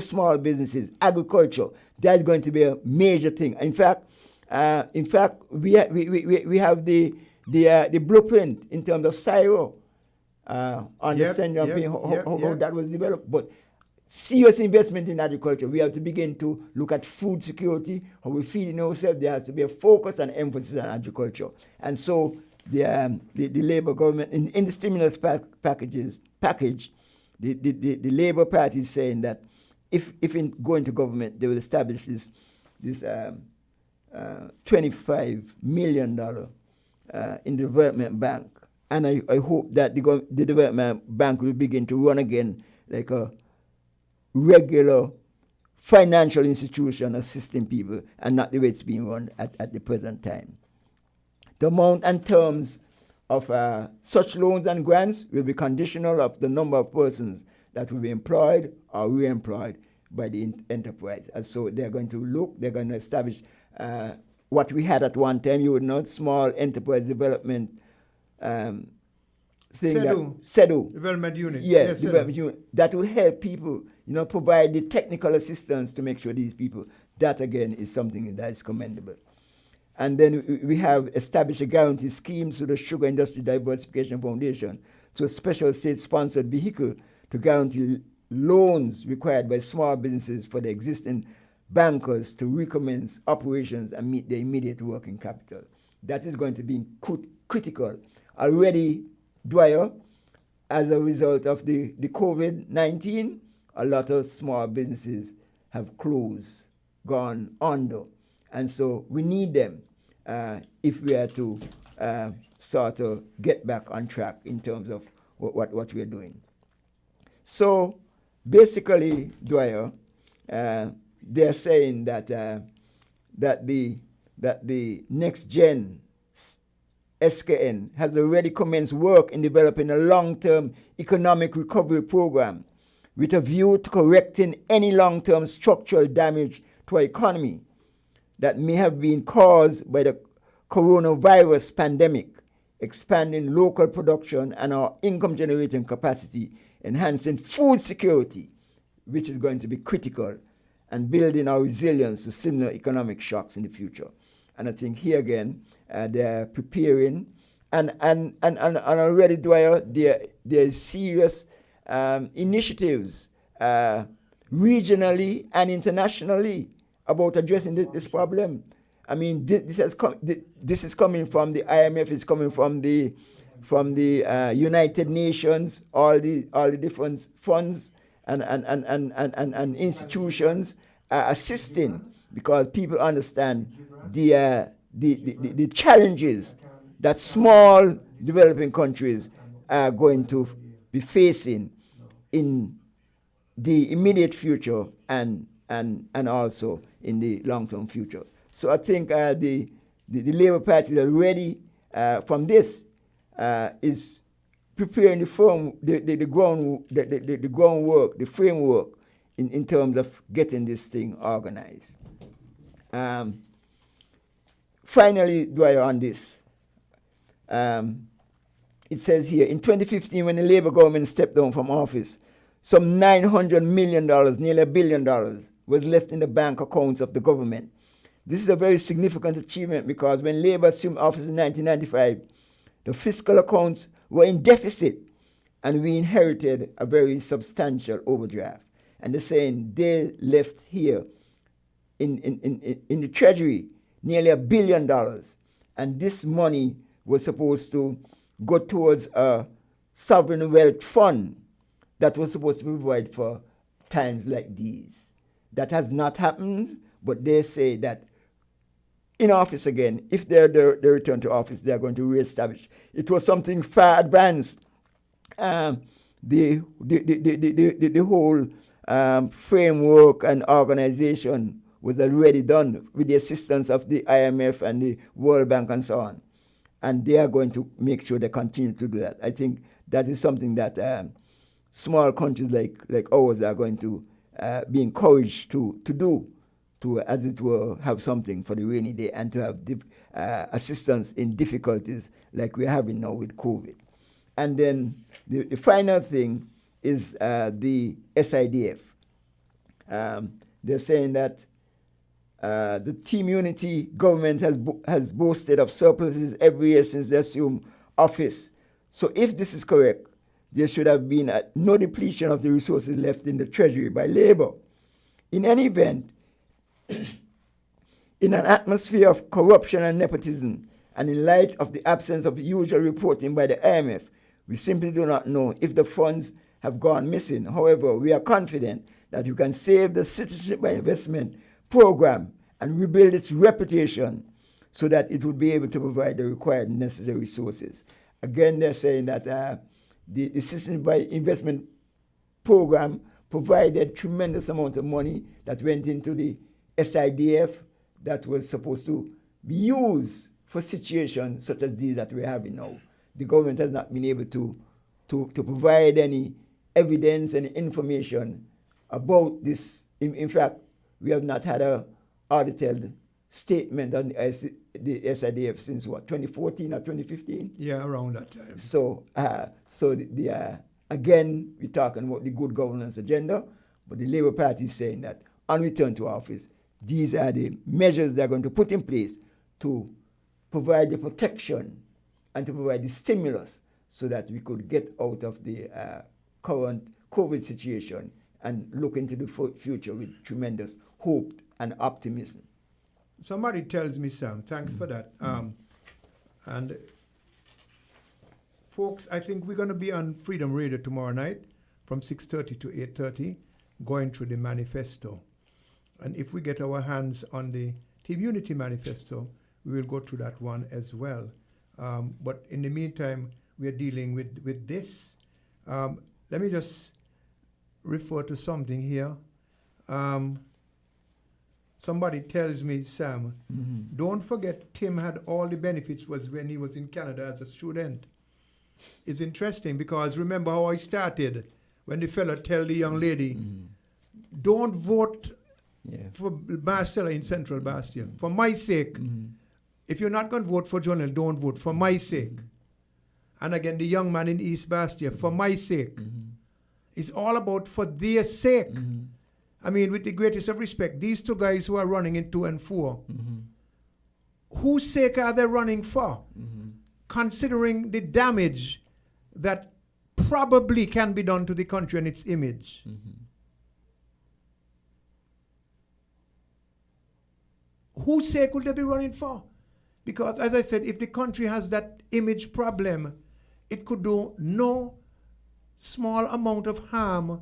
B: small businesses, agriculture, that's going to be a major thing. In fact, we have the blueprint in terms of CSIRO on the Central how that was developed. But serious investment in agriculture, we have to begin to look at food security, how we're feeding ourselves. There has to be a focus and emphasis on agriculture. And so the Labour government, in the stimulus package, the Labour Party is saying that if in going to government, they will establish this $25 million in the Development Bank. And I hope that the Development Bank will begin to run again like a regular financial institution assisting people, and not the way it's being run at the present time. The amount and terms of such loans and grants will be conditional of the number of persons that will be employed or re-employed by the enterprise. And so they're going to establish what we had at one time, you would know, small enterprise development thing.
A: CEDU. Development unit.
B: Yes, development unit. That will help people, provide the technical assistance to make sure these people, that again is something that is commendable. And then we have established a guarantee scheme through the Sugar Industry Diversification Foundation to a special state-sponsored vehicle to guarantee loans required by small businesses for the existing bankers to recommence operations and meet their immediate working capital. That is going to be critical. Already, Dwyer, as a result of the COVID-19, a lot of small businesses have closed, gone under. And so we need them if we are to start to get back on track in terms of what we're doing. So basically, Dwyer, they're saying that the next gen SKN has already commenced work in developing a long-term economic recovery program with a view to correcting any long-term structural damage to our economy that may have been caused by the coronavirus pandemic, expanding local production and our income-generating capacity, enhancing food security, which is going to be critical, and building our resilience to similar economic shocks in the future. And I think here again, they're preparing, and already, Dwyer, there are serious initiatives regionally and internationally about addressing this problem. I mean, this is coming from the IMF, it's coming from the United Nations, all the different funds and institutions assisting, because people understand the challenges that small developing countries are going to be facing in the immediate future and also in the long-term future. So I think the Labour Party already from this is preparing the groundwork, the framework in terms of getting this thing organized. Finally, Dwyer, on this, it says here, in 2015, when the Labour government stepped down from office, some $900 million, nearly $1 billion, was left in the bank accounts of the government. This is a very significant achievement because when Labour assumed office in 1995, the fiscal accounts were in deficit, and we inherited a very substantial overdraft. And they're saying they left here in the Treasury nearly $1 billion. And this money was supposed to go towards a sovereign wealth fund that was supposed to provide for times like these. That has not happened, but they say that in office again, if they return to office, they are going to reestablish. It was something far advanced. The whole framework and organization was already done with the assistance of the IMF and the World Bank and so on. And they are going to make sure they continue to do that. I think that is something that small countries like ours are going to be encouraged to do, to, as it were, have something for the rainy day and to have assistance in difficulties like we're having now with COVID. And then the final thing is the SIDF. They're saying that the Team Unity government has boasted of surpluses every year since they assumed office. So if this is correct, there should have been no depletion of the resources left in the Treasury by Labour. In any event, in an atmosphere of corruption and nepotism, and in light of the absence of usual reporting by the IMF, we simply do not know if the funds have gone missing. However, we are confident that you can save the Citizenship by Investment program and rebuild its reputation so that it will be able to provide the required necessary resources. Again, they're saying that the Citizenship by Investment program provided tremendous amount of money that went into the SIDF that was supposed to be used for situations such as these that we're having now. The government has not been able to provide any evidence and information about this. In fact, we have not had a audited statement on the SIDF since what, 2014 or 2015?
A: Yeah, around that time.
B: So, again, we're talking about the good governance agenda, but the Labour Party is saying that on return to office, these are the measures they're going to put in place to provide the protection and to provide the stimulus so that we could get out of the current COVID situation and look into the future with tremendous hope and optimism.
A: Somebody tells me, Sam, thanks for that. And folks, I think we're going to be on Freedom Radio tomorrow night from 6:30 to 8:30, going through the manifesto. And if we get our hands on the Team Unity manifesto, we will go through that one as well. But in the meantime, we are dealing with this. Let me just refer to something here. Somebody tells me, Sam, don't forget Tim had all the benefits was when he was in Canada as a student. It's interesting because remember how I started when the fella tell the young lady, don't vote for Marcella in Central Bastion. For my sake, if you're not going to vote for Jonel, don't vote for my sake. And again, the young man in East Bastia, for my sake. It's all about for their sake. I mean, with the greatest of respect, these two guys who are running in 2 and 4, whose sake are they running for? Considering the damage that probably can be done to the country and its image. Whose sake will they be running for? Because, as I said, if the country has that image problem, it could do no small amount of harm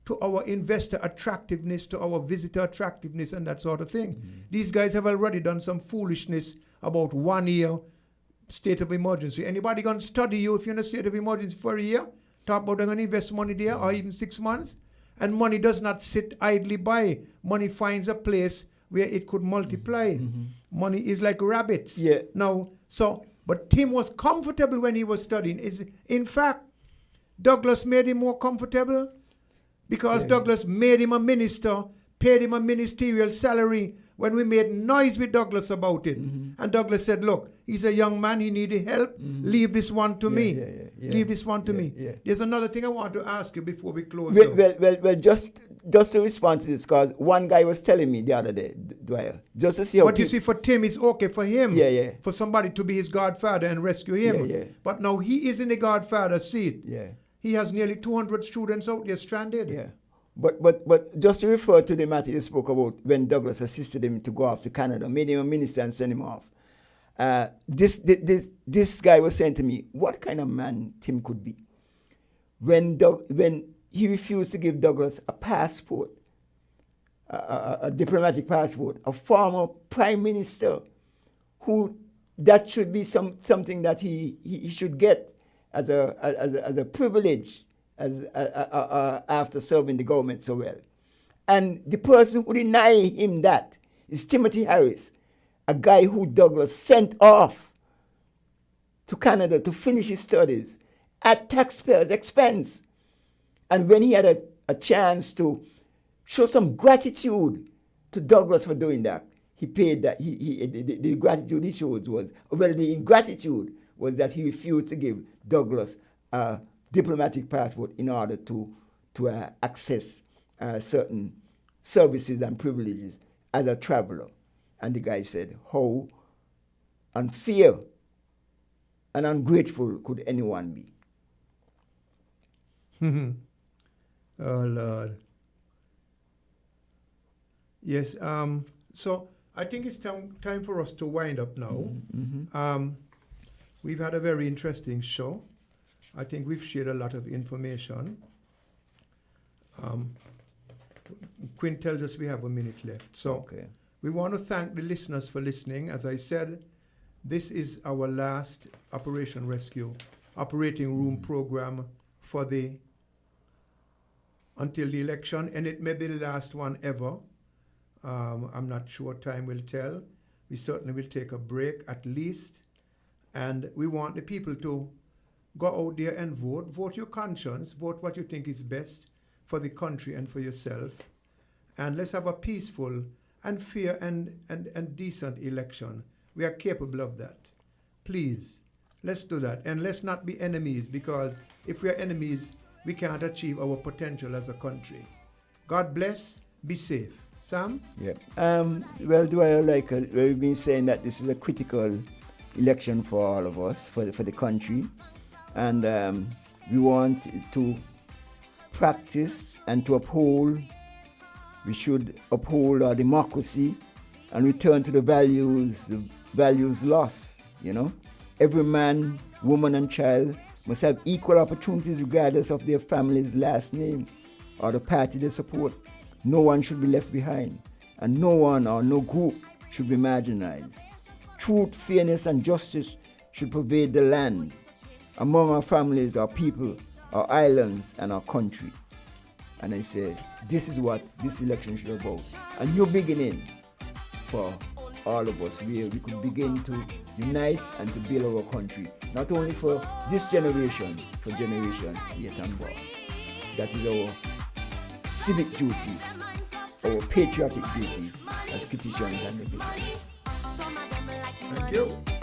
A: to our investor attractiveness, to our visitor attractiveness, and that sort of thing. These guys have already done some foolishness about 1 year state of emergency. Anybody going to study you if you're in a state of emergency for a year? Talk about they're going to invest money there or even 6 months? And money does not sit idly by. Money finds a place where it could multiply. Money is like rabbits. Now, but Tim was comfortable when he was studying. In fact, Douglas made him more comfortable because Douglas made him a minister, paid him a ministerial salary when we made noise with Douglas about it. And Douglas said, look, he's a young man, he needed help, leave this one to me. Leave this one to me. There's another thing I want to ask you before we close.
B: Well, just to respond to this, because one guy was telling me the other day, Dwyer, just to see how...
A: But you see, for Tim, it's okay for him, for somebody to be his godfather and rescue him. But now he is in the godfather's seat. He has nearly 200 students out there stranded.
B: But just to refer to the matter you spoke about when Douglas assisted him to go off to Canada, made him a minister and sent him off. This guy was saying to me, what kind of man Tim could be when he refused to give Douglas a passport, a diplomatic passport, a former prime minister who that should be something that he should get as a privilege after serving the government so well. And the person who denied him that is Timothy Harris, a guy who Douglas sent off to Canada to finish his studies at taxpayers' expense. And when he had a chance to show some gratitude to Douglas for doing that, he paid that. The gratitude he showed was, well, the ingratitude was that he refused to give Douglas a diplomatic passport in order to access certain services and privileges as a traveler. And the guy said, how unfair and ungrateful could anyone be?
A: Oh, Lord. Yes, so I think it's time for us to wind up now.
B: Mm-hmm.
A: We've had a very interesting show. I think we've shared a lot of information. Quinn tells us we have a minute left. So
B: Okay.
A: we want to thank the listeners for listening. As I said, this is our last Operation Rescue operating room program for until the election, and it may be the last one ever. I'm not sure, time will tell. We certainly will take a break at least. And we want the people to go out there and vote. Vote your conscience. Vote what you think is best for the country and for yourself. And let's have a peaceful and fair and decent election. We are capable of that. Please, let's do that. And let's not be enemies, because if we are enemies, we can't achieve our potential as a country. God bless. Be safe. Sam?
B: Yeah. Well, Dwyer, we've been saying that this is a critical election for all of us, for the country. And we want to practice and to uphold. We should uphold our democracy and return to the values lost, you know. Every man, woman, and child must have equal opportunities regardless of their family's last name or the party they support. No one should be left behind, and no one or no group should be marginalized. Truth, fairness, and justice should pervade the land, among our families, our people, our islands, and our country. And I say, this is what this election should be about. A new beginning for all of us, where we could begin to unite and to build our country, not only for this generation, for generations yet unborn. That is our civic duty, our patriotic duty as petitioners and legislators.
A: Thank you.